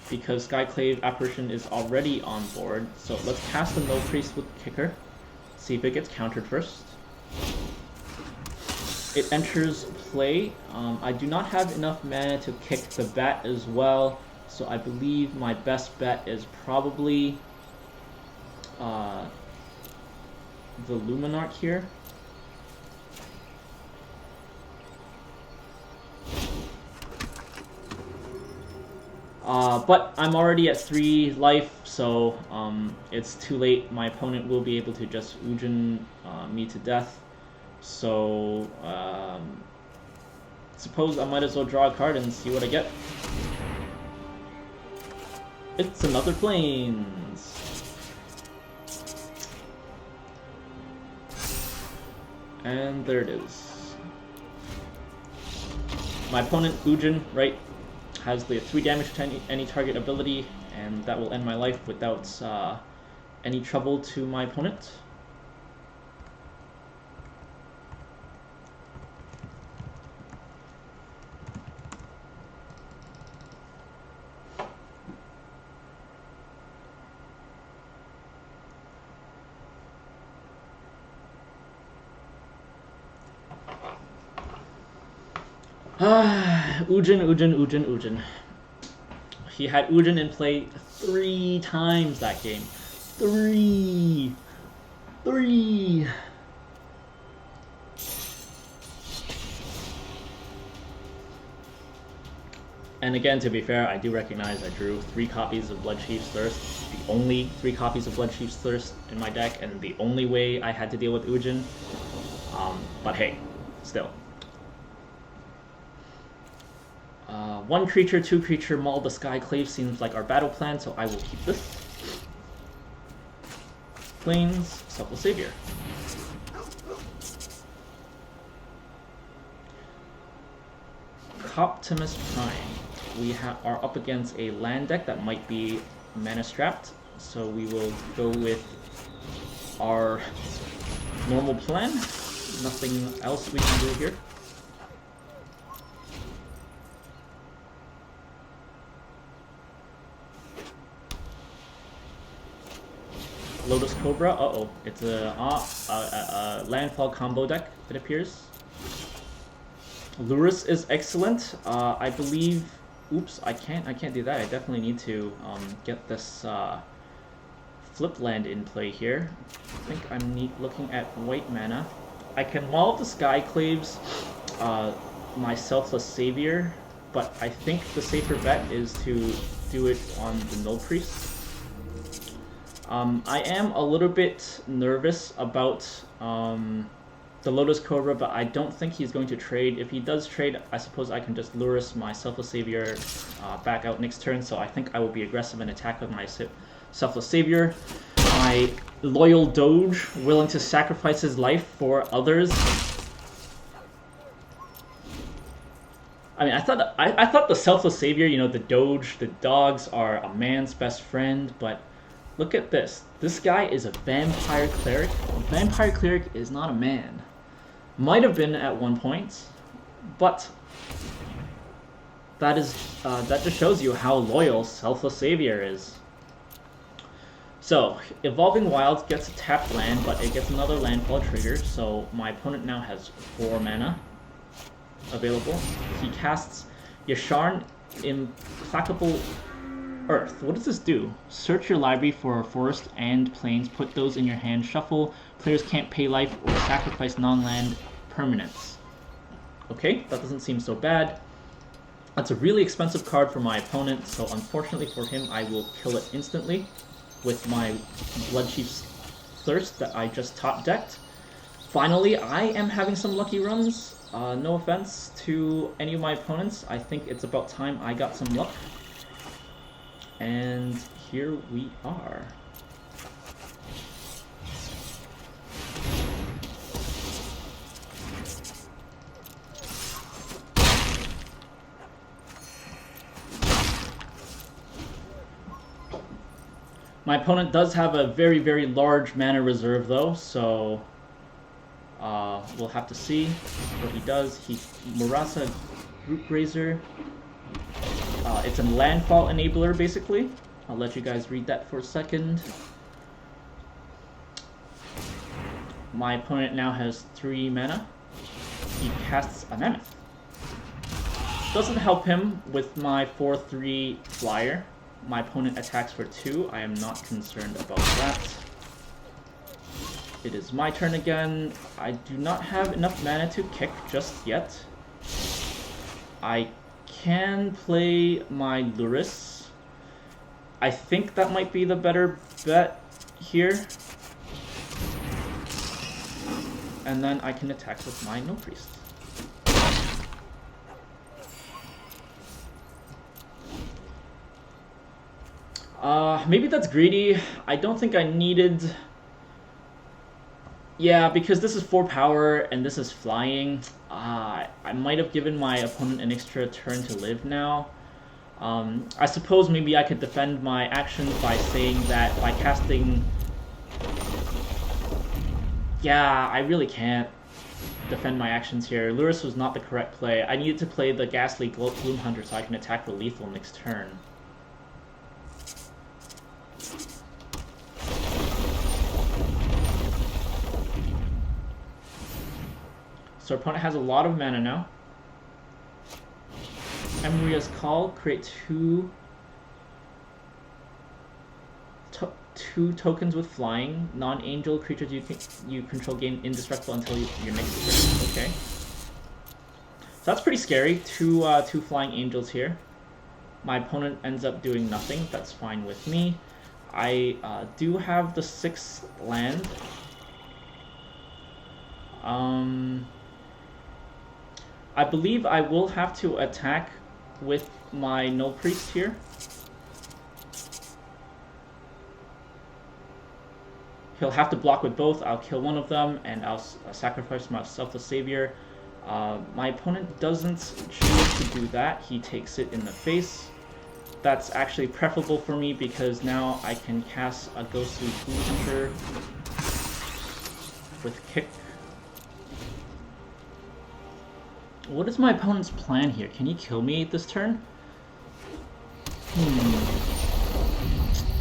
Because Skyclave Apparition is already on board. So let's cast the No Priest with Kicker. See if it gets countered first. It enters play. I do not have enough mana to kick the bat as well. So I believe my best bet is probably the Luminarch here. But I'm already at 3 life, so it's too late. My opponent will be able to just Ugin me to death. So suppose I might as well draw a card and see what I get. It's another Plains. And there it is. My opponent, Ugin, right, has the 3 damage to any target ability, and that will end my life without any trouble to my opponent. Ugin. He had Ugin in play 3 times that game. 3! And again, to be fair, I do recognize I drew 3 copies of Bloodchief's Thirst. The only 3 copies of Bloodchief's Thirst in my deck, and the only way I had to deal with Ugin. But hey, still. 1 creature, 2 creature, Maul the Skyclave seems like our battle plan, so I will keep this. Plains, Supple Savior. Optimus Prime. We are up against a land deck that might be mana strapped, so we will go with our normal plan. Nothing else we can do here. Lotus Cobra, uh-oh. It's a landfall combo deck, it appears. Lurus is excellent. I believe... Oops, I can't do that. I definitely need to get this flip land in play here. I think I'm looking at white mana. I can wall up the Skyclaves, my Selfless Savior, but I think the safer bet is to do it on the Null Priest. I am a little bit nervous about the Lotus Cobra, but I don't think he's going to trade. If he does trade, I suppose I can just Lurus my Selfless Savior back out next turn, so I think I will be aggressive and attack with my Selfless Savior. My loyal Doge, willing to sacrifice his life for others. I mean, I thought the Selfless Savior, you know, the Doge, the dogs are a man's best friend, but look at this. This guy is a Vampire Cleric. A Vampire Cleric is not a man. Might have been at one point, but that just shows you how loyal Selfless Savior is. So, Evolving Wilds gets a tapped land, but it gets another landfall trigger, so my opponent now has 4 mana available. He casts Yasharn Implacable Earth. What does this do? Search your library for forest and plains, put those in your hand, shuffle. Players can't pay life or sacrifice non-land permanents. Okay, that doesn't seem so bad. That's a really expensive card for my opponent, so unfortunately for him, I will kill it instantly with my Bloodchief's Thirst that I just top-decked. Finally, I am having some lucky runs. No offense to any of my opponents. I think it's about time I got some luck. And here we are. My opponent does have a very, very large mana reserve though, so we'll have to see what he does. He Murasa Root Grazer. It's a landfall enabler, basically. I'll let you guys read that for a second. My opponent now has 3 mana. He casts a Mammoth. Doesn't help him with my 4/3 flyer. My opponent attacks for 2. I am not concerned about that. It is my turn again. I do not have enough mana to kick just yet. I can play my Lurus. I think that might be the better bet here. And then I can attack with my No Priest. Maybe that's greedy. I don't think I needed... Yeah, because this is 4 power and this is flying, I might have given my opponent an extra turn to live now. I suppose maybe I could defend my actions by saying that by casting... Yeah, I really can't defend my actions here. Lurus was not the correct play. I needed to play the Ghastly Gloom Hunter so I can attack with lethal next turn. So our opponent has a lot of mana now. Emria's Call, create two tokens with flying. Non-angel creatures you control gain indestructible until your next turn. Okay. So that's pretty scary. Two flying angels here. My opponent ends up doing nothing. That's fine with me. I do have the 6th land. I believe I will have to attack with my Null Priest here. He'll have to block with both. I'll kill one of them, and I'll sacrifice myself the Savior. My opponent doesn't choose to do that. He takes it in the face. That's actually preferable for me because now I can cast a Ghostly Gloom Hunter with kick. What is my opponent's plan here? Can he kill me this turn?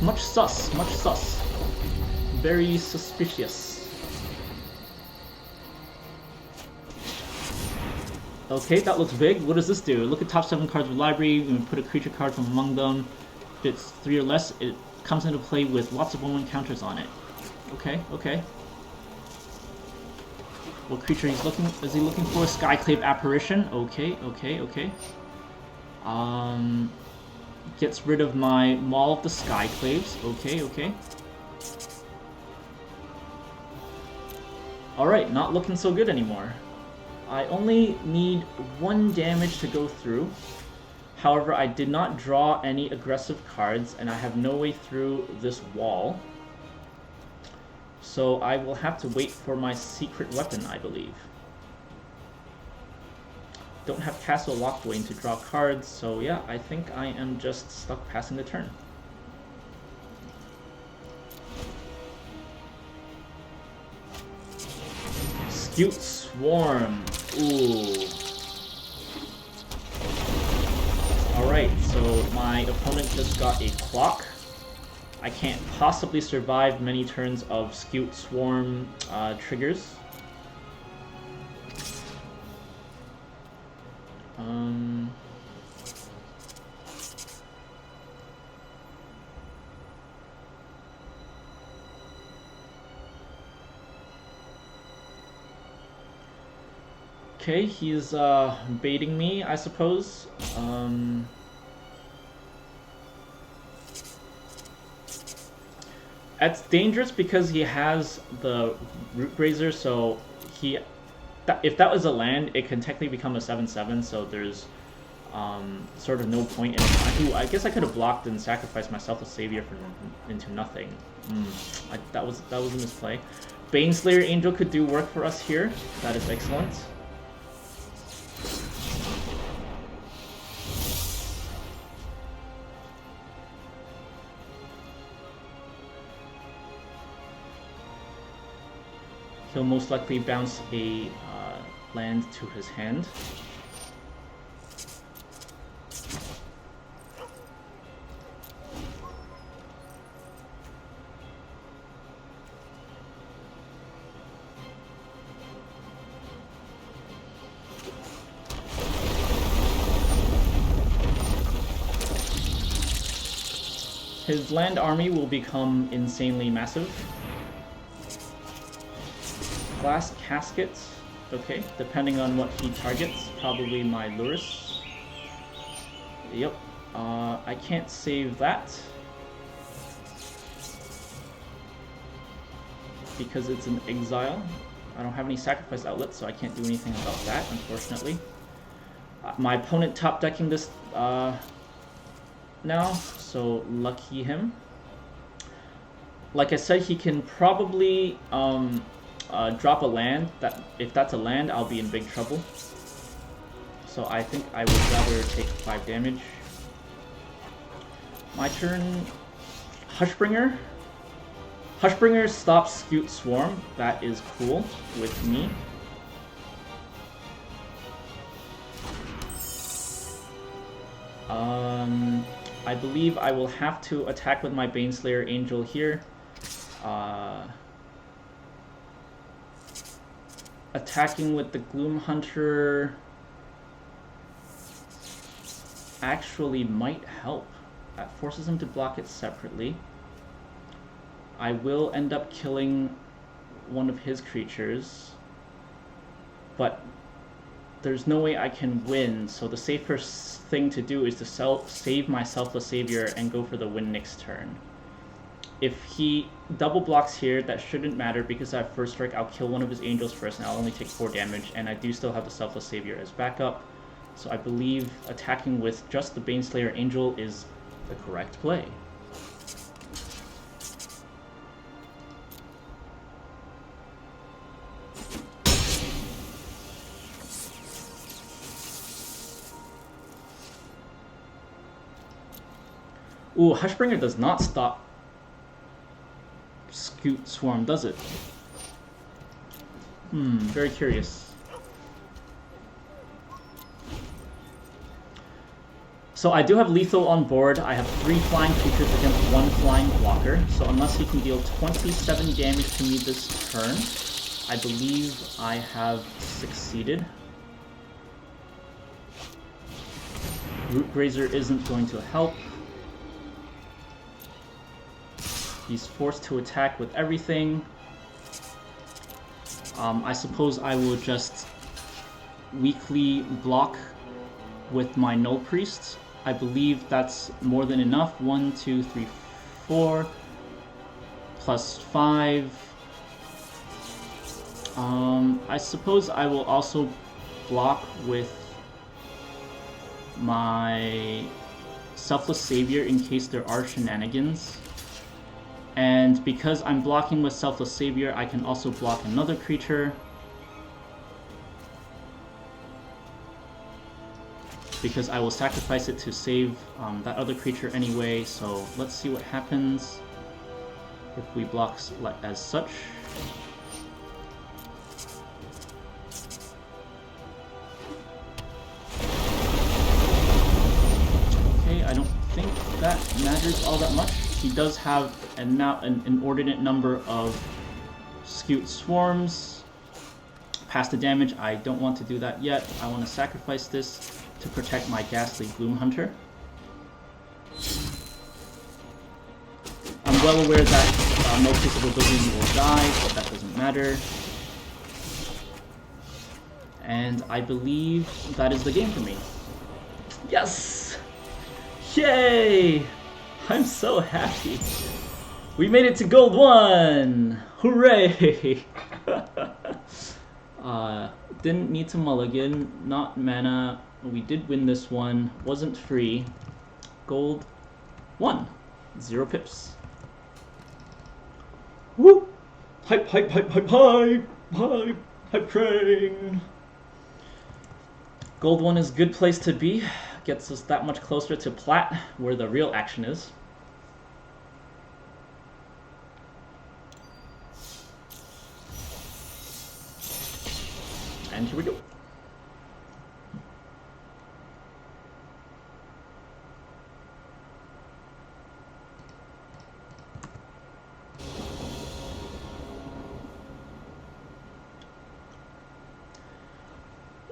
Much sus, much sus. Very suspicious. Okay, that looks big. What does this do? Look at top 7 cards of the library. We put a creature card from among them. If it's 3 or less, it comes into play with lots of 1/1 counters on it. Okay, okay. What creature he's looking? Is he looking for? Skyclave Apparition. Okay, okay, okay. Gets rid of my Maul of the Skyclaves. Okay, okay. Alright, not looking so good anymore. I only need 1 damage to go through. However, I did not draw any aggressive cards, and I have no way through this wall. So I will have to wait for my secret weapon, I believe. Don't have Castle Lockdwayne to draw cards, so yeah, I think I am just stuck passing the turn. Scute Swarm. Ooh. Alright, so my opponent just got a clock. I can't possibly survive many turns of Scute Swarm triggers. Okay, he's baiting me, I suppose. It's dangerous because he has the Root Grazer, so if that was a land, it can technically become a 7/7, so there's sort of no point in it. Ooh, I guess I could have blocked and sacrificed myself a Savior into nothing. That was a misplay. Baneslayer Angel could do work for us here. That is excellent. He'll most likely bounce a land to his hand. His land army will become insanely massive. Glass Caskets, okay, depending on what he targets, probably my Lurrus. Yep, I can't save that because it's an exile. I don't have any sacrifice outlets, so I can't do anything about that, unfortunately. My opponent top decking this now, so lucky him. Like I said, he can probably drop a land. If that's a land, I'll be in big trouble. So I think I would rather take 5 damage. My turn. Hushbringer. Hushbringer stops Scute Swarm. That is cool with me. I believe I will have to attack with my Baneslayer Angel here. Attacking with the Gloom Hunter actually might help. That forces him to block it separately. I will end up killing one of his creatures, but there's no way I can win, so the safer thing to do is to save my Selfless Savior and go for the win next turn. If he double blocks here, that shouldn't matter because at first strike I'll kill one of his angels first and I'll only take 4 damage, and I do still have the Selfless Savior as backup. So I believe attacking with just the Baneslayer Angel is the correct play. Ooh, Hushbringer does not stop Scute Swarm, does it? Very curious. So I do have lethal on board. I have 3 flying creatures against 1 flying blocker. So unless he can deal 27 damage to me this turn, I believe I have succeeded. Root Grazer isn't going to help. He's forced to attack with everything. I suppose I will just weakly block with my Null Priest. I believe that's more than enough. 1, 2, 3, 4, plus 5. I suppose I will also block with my Selfless Savior in case there are shenanigans. And because I'm blocking with Selfless Savior, I can also block another creature. Because I will sacrifice it to save that other creature anyway, so let's see what happens if we block as such. Okay, I don't think that matters all that much. He does have an inordinate number of Skewed Swarms. Past the damage, I don't want to do that yet. I want to sacrifice this to protect my Ghastly Gloom Hunter. I'm well aware that no piece of Ugins will die, but that doesn't matter. And I believe that is the game for me. Yes! Yay! I'm so happy. We made it to Gold 1! Hooray! Didn't need to mulligan, not mana. We did win this one, wasn't free. Gold 1. 0 pips. Woo! Hype, hype, hype, hype, hype! Hype, hype train! Gold 1 is a good place to be. Gets us that much closer to Plat, where the real action is. And here we go.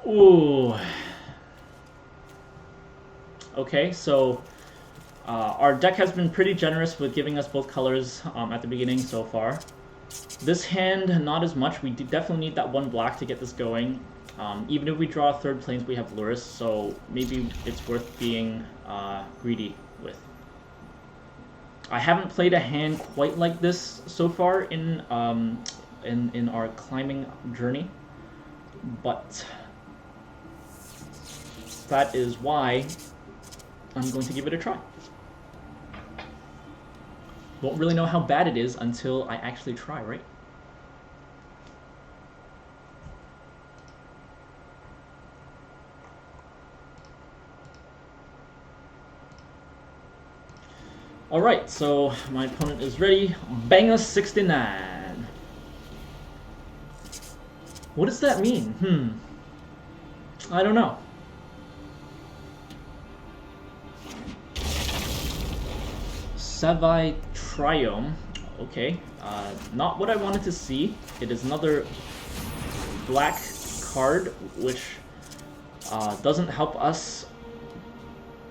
Ooh. Okay, so our deck has been pretty generous with giving us both colors at the beginning so far. This hand, not as much. We definitely need that one black to get this going. Even if we draw third planes, we have Luris, so maybe it's worth being greedy with. I haven't played a hand quite like this so far in our climbing journey, but that is why I'm going to give it a try. Won't really know how bad it is until I actually try, right? Alright, so my opponent is ready. Banger 69. What does that mean? I don't know. Savai Triome. Okay. Not what I wanted to see. It is another black card, which doesn't help us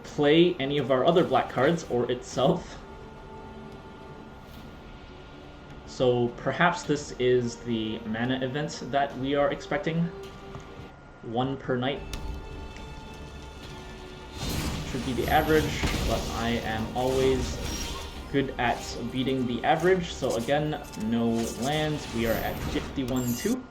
play any of our other black cards or itself. So perhaps this is the mana event that we are expecting. 1 per night. Should be the average, but I am always good at beating the average. So again, no lands. We are at 51-2.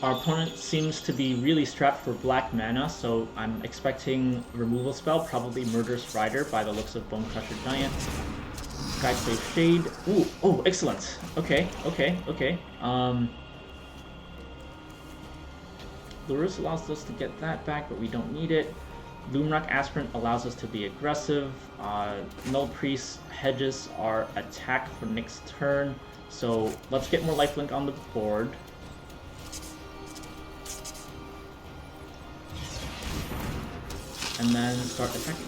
Our opponent seems to be really strapped for black mana, so I'm expecting removal spell, probably Murderous Rider by the looks of Bone Crusher Giant. Skyclave Shade. Ooh, oh, excellent. Okay. Luris allows us to get that back, but we don't need it. Loomrock Aspirant allows us to be aggressive. Null Priest hedges our attack for next turn, so let's get more lifelink on the board. and then start attacking.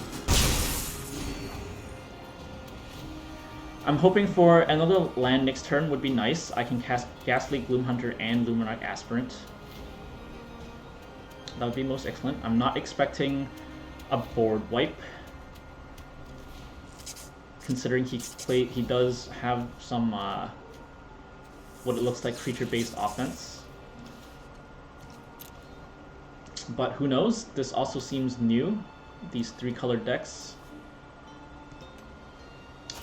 I'm hoping for another land next turn would be nice. I can cast Ghastly Gloomhunter and Luminarch Aspirant. That would be most excellent. I'm not expecting a board wipe, considering he does have some what it looks like creature-based offense. But who knows? This also seems new. These 3-colored decks.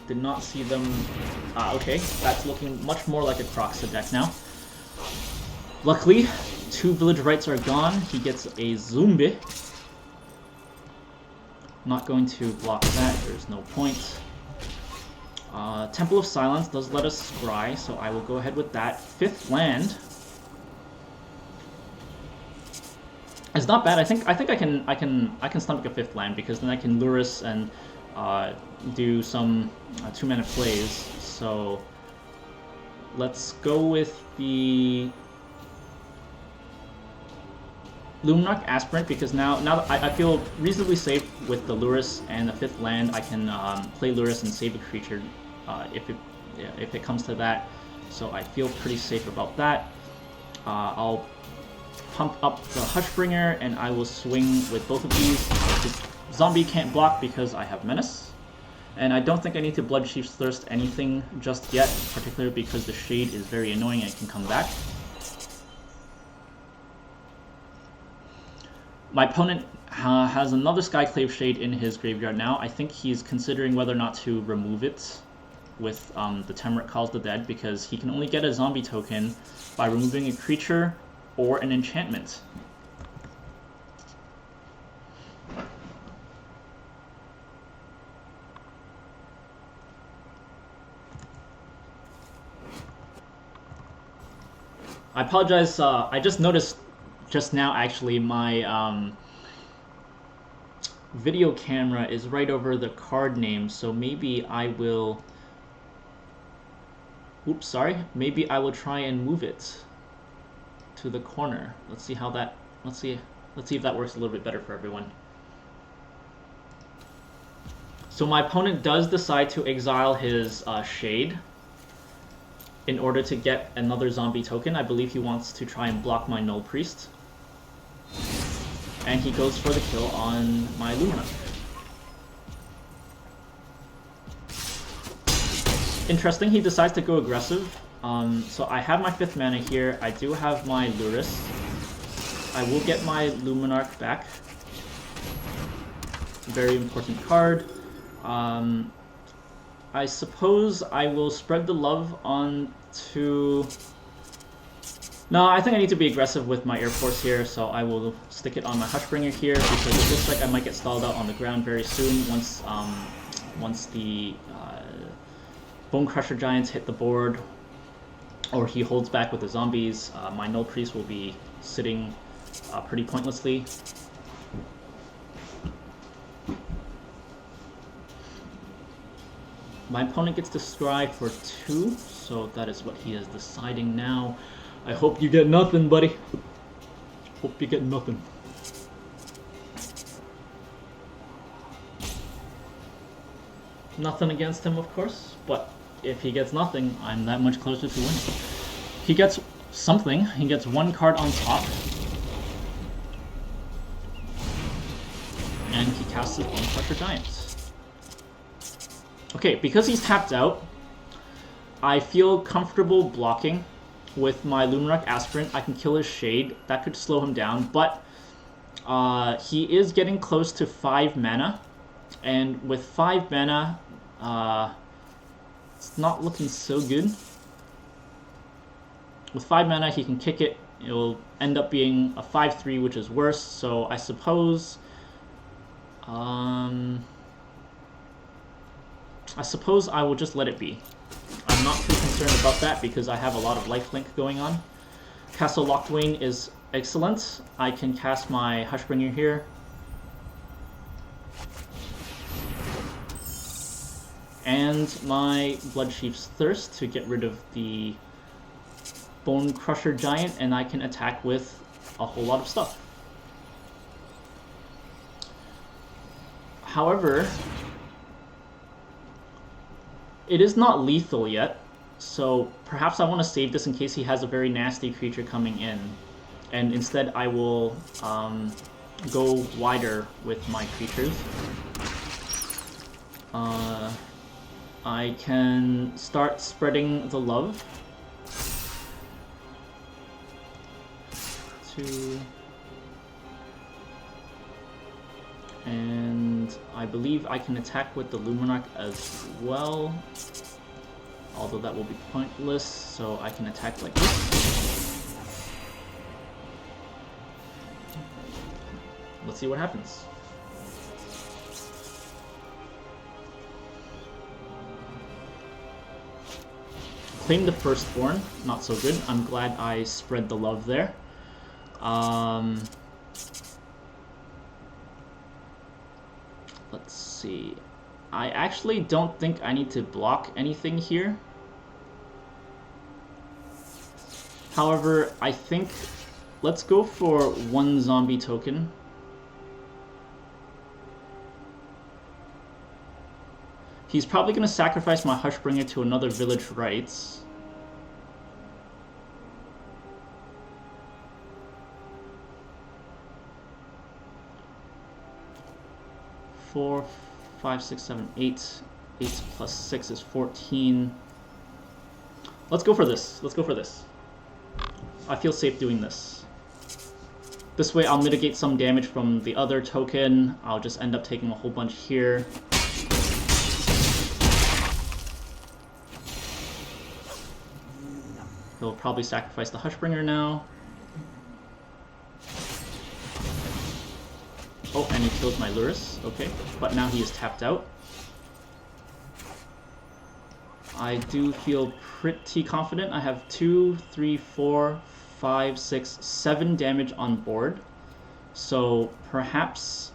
Did not see them. Okay, that's looking much more like a Croxa deck now. Luckily, 2 Village Rites are gone. He gets a Zombie. Not going to block that. There's no point. Temple of Silence does let us scry, so I will go ahead with that. 5th land. It's not bad. I think I can stomach a 5th land because then I can Lurrus and do some 2-mana plays. So let's go with the Luminarch Aspirant, because now that I feel reasonably safe with the Lurrus and the 5th land. I can play Lurrus and save a creature if it comes to that. So I feel pretty safe about that. I'll pump up the Hushbringer and I will swing with both of these. The zombie can't block because I have Menace. And I don't think I need to Bloodchief's Thirst anything just yet, particularly because the Shade is very annoying and it can come back. My opponent has another Skyclave Shade in his graveyard now. I think he's considering whether or not to remove it with the Temeric Calls the Dead, because he can only get a zombie token by removing a creature or an enchantment. I apologize, I just noticed just now actually my video camera is right over the card name, so maybe I will... Oops, sorry. Maybe I will try and move it to the corner. Let's see how that... Let's see if that works a little bit better for everyone. So my opponent does decide to exile his Shade in order to get another zombie token. I believe he wants to try and block my Null Priest. And he goes for the kill on my Luminarch. Interesting, he decides to go aggressive. So I have my 5th mana here. I do have my Lurrus. I will get my Luminarch back. Very important card. I suppose I will spread the love on to... No, I think I need to be aggressive with my Air Force here, so I will stick it on my Hushbringer here, because it looks like I might get stalled out on the ground very soon once the Bone Crusher Giants hit the board, or he holds back with the zombies. My Null Priest will be sitting pretty pointlessly. My opponent gets to scry for 2, so that is what he is deciding now. I hope you get nothing, buddy. Hope you get nothing. Nothing against him, of course, but if he gets nothing, I'm that much closer to winning. He gets something. He gets 1 card on top. And he casts his Bone Crusher Giants. Okay, because he's tapped out, I feel comfortable blocking with my Luminarch Aspirant. I can kill his Shade. That could slow him down, but he is getting close to 5 mana. And with 5 mana, it's not looking so good. With 5 mana, he can kick it. It'll end up being a 5/3, which is worse. So I suppose... I will just let it be. I'm not too concerned about that because I have a lot of lifelink going on. Castle Locthwain is excellent. I can cast my Hushbringer here. And my Bloodchief's Thirst to get rid of the Bone Crusher Giant, and I can attack with a whole lot of stuff. However, it is not lethal yet, so perhaps I want to save this in case he has a very nasty creature coming in. And instead I will go wider with my creatures. I can start spreading the love. 2. And I believe I can attack with the Luminarch as well. Although that will be pointless, so I can attack like this. Let's see what happens. Claim the Firstborn, not so good. I'm glad I spread the love there. Let's see. I actually don't think I need to block anything here. However, I think let's go for 1 zombie token. He's probably going to sacrifice my Hushbringer to another Village Rites. Four, 5, 6, 7, 8. 8 plus 6 is 14. Let's go for this. Let's go for this. I feel safe doing this. This way I'll mitigate some damage from the other token. I'll just end up taking a whole bunch here. He'll probably sacrifice the Hushbringer now. Oh, and he killed my Lurrus. Okay, but now he is tapped out. I do feel pretty confident. I have 2, 3, 4, 5, 6, 7 damage on board. So perhaps...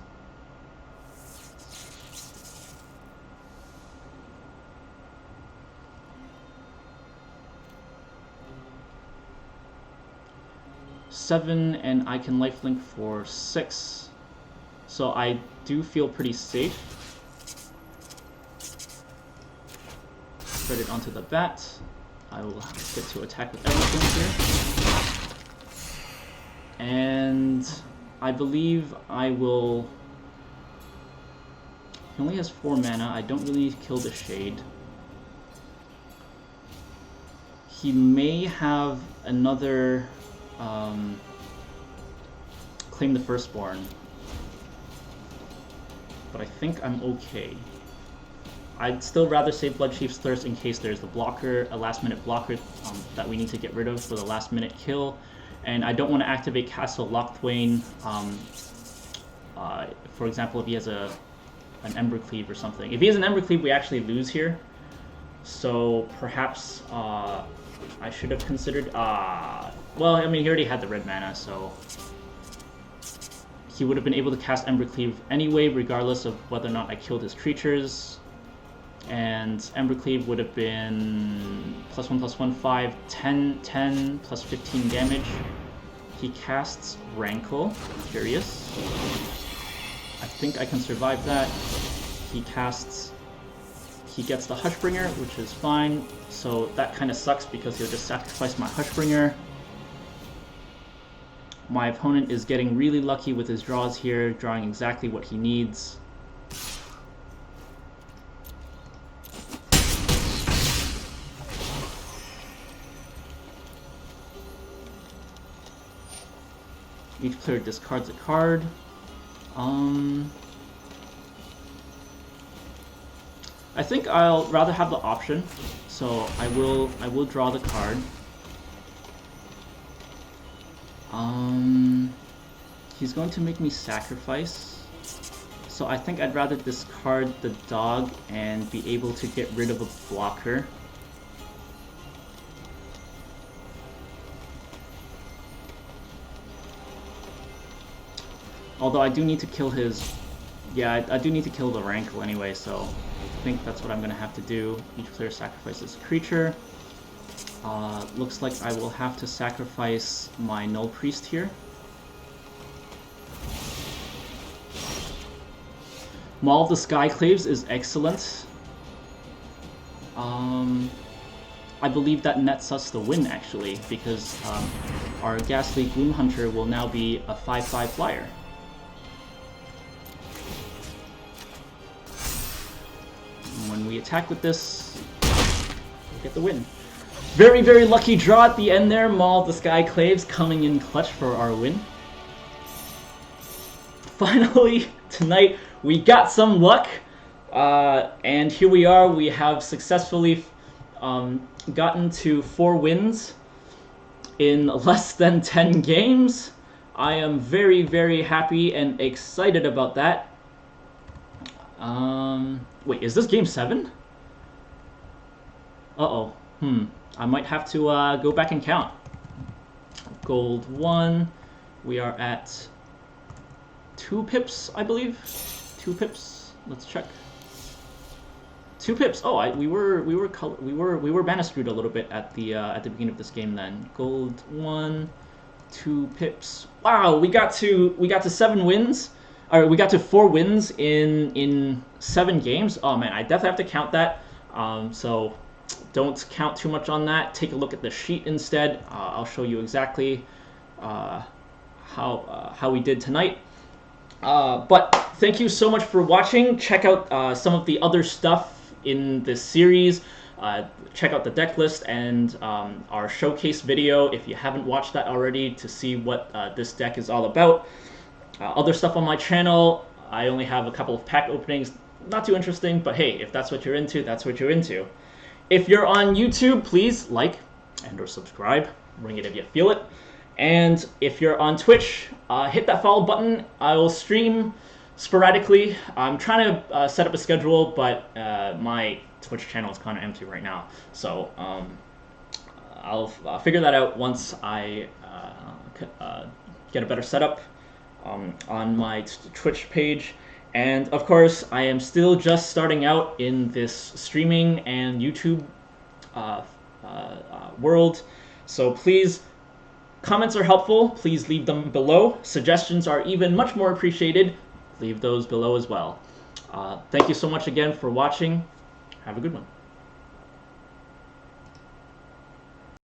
seven, and I can lifelink for 6. So I do feel pretty safe. Spread it onto the bat. I will get to attack with everything here. And I believe I will... He only has 4 mana. I don't really kill the Shade. He may have another... claim the Firstborn. But I think I'm okay. I'd still rather save Bloodchief's Thirst in case there's the blocker, a last-minute blocker that we need to get rid of for the last-minute kill. And I don't want to activate Castle Lochthwain. For example, if he has an Embercleave or something. If he has an Embercleave, we actually lose here. So perhaps I should have considered... well, I mean, he already had the red mana, so... He would have been able to cast Embercleave anyway, regardless of whether or not I killed his creatures. And Embercleave would have been +1/+1, 5, 10, 10, plus 15 damage. He casts Rankle, curious. I think I can survive that. He casts... He gets the Hushbringer, which is fine. So that kind of sucks because he'll just sacrifice my Hushbringer. My opponent is getting really lucky with his draws here, drawing exactly what he needs. Each player discards a card. I think I'll rather have the option, so I will draw the card. He's going to make me sacrifice, so I think I'd rather discard the dog and be able to get rid of a blocker. Although I do need to kill his... Yeah, I do need to kill the Rankle anyway, so I think that's what I'm going to have to do. Each player sacrifices a creature. Looks like I will have to sacrifice my Null Priest here. Maul of the CLUTCHclaves is excellent. I believe that nets us the win, actually, because our Ghastly Gloom Hunter will now be a 5/5 flyer. And when we attack with this, we'll get the win. Very, very lucky draw at the end there. Maul of the CLUTCHclaves coming in clutch for our win. Finally, tonight, we got some luck. And here we are. We have successfully gotten to 4 wins in less than 10 games. I am very, very happy and excited about that. Wait, is this game 7? Uh-oh. I might have to go back and count. Gold 1. We are at 2 pips, I believe. 2 pips. Let's check. 2 pips. Oh, we were mana screwed a little bit at the beginning of this game. Then gold 1, 2 pips. Wow, we got to 7 wins. Or we got to 4 wins in 7 games. Oh man, I definitely have to count that. So don't count too much on that. Take a look at the sheet instead. I'll show you exactly how we did tonight. But thank you so much for watching. Check out some of the other stuff in this series. Check out the deck list and our showcase video if you haven't watched that already to see what this deck is all about. Other stuff on my channel, I only have a couple of pack openings. Not too interesting, but hey, if that's what you're into, that's what you're into. If you're on YouTube, please like and or subscribe. Ring it if you feel it. And if you're on Twitch, hit that follow button. I will stream sporadically. I'm trying to set up a schedule, but my Twitch channel is kind of empty right now. So I'll figure that out once I get a better setup on my Twitch page. And of course, I am still just starting out in this streaming and YouTube world. So please, comments are helpful. Please leave them below. Suggestions are even much more appreciated. Leave those below as well. Thank you so much again for watching. Have a good one.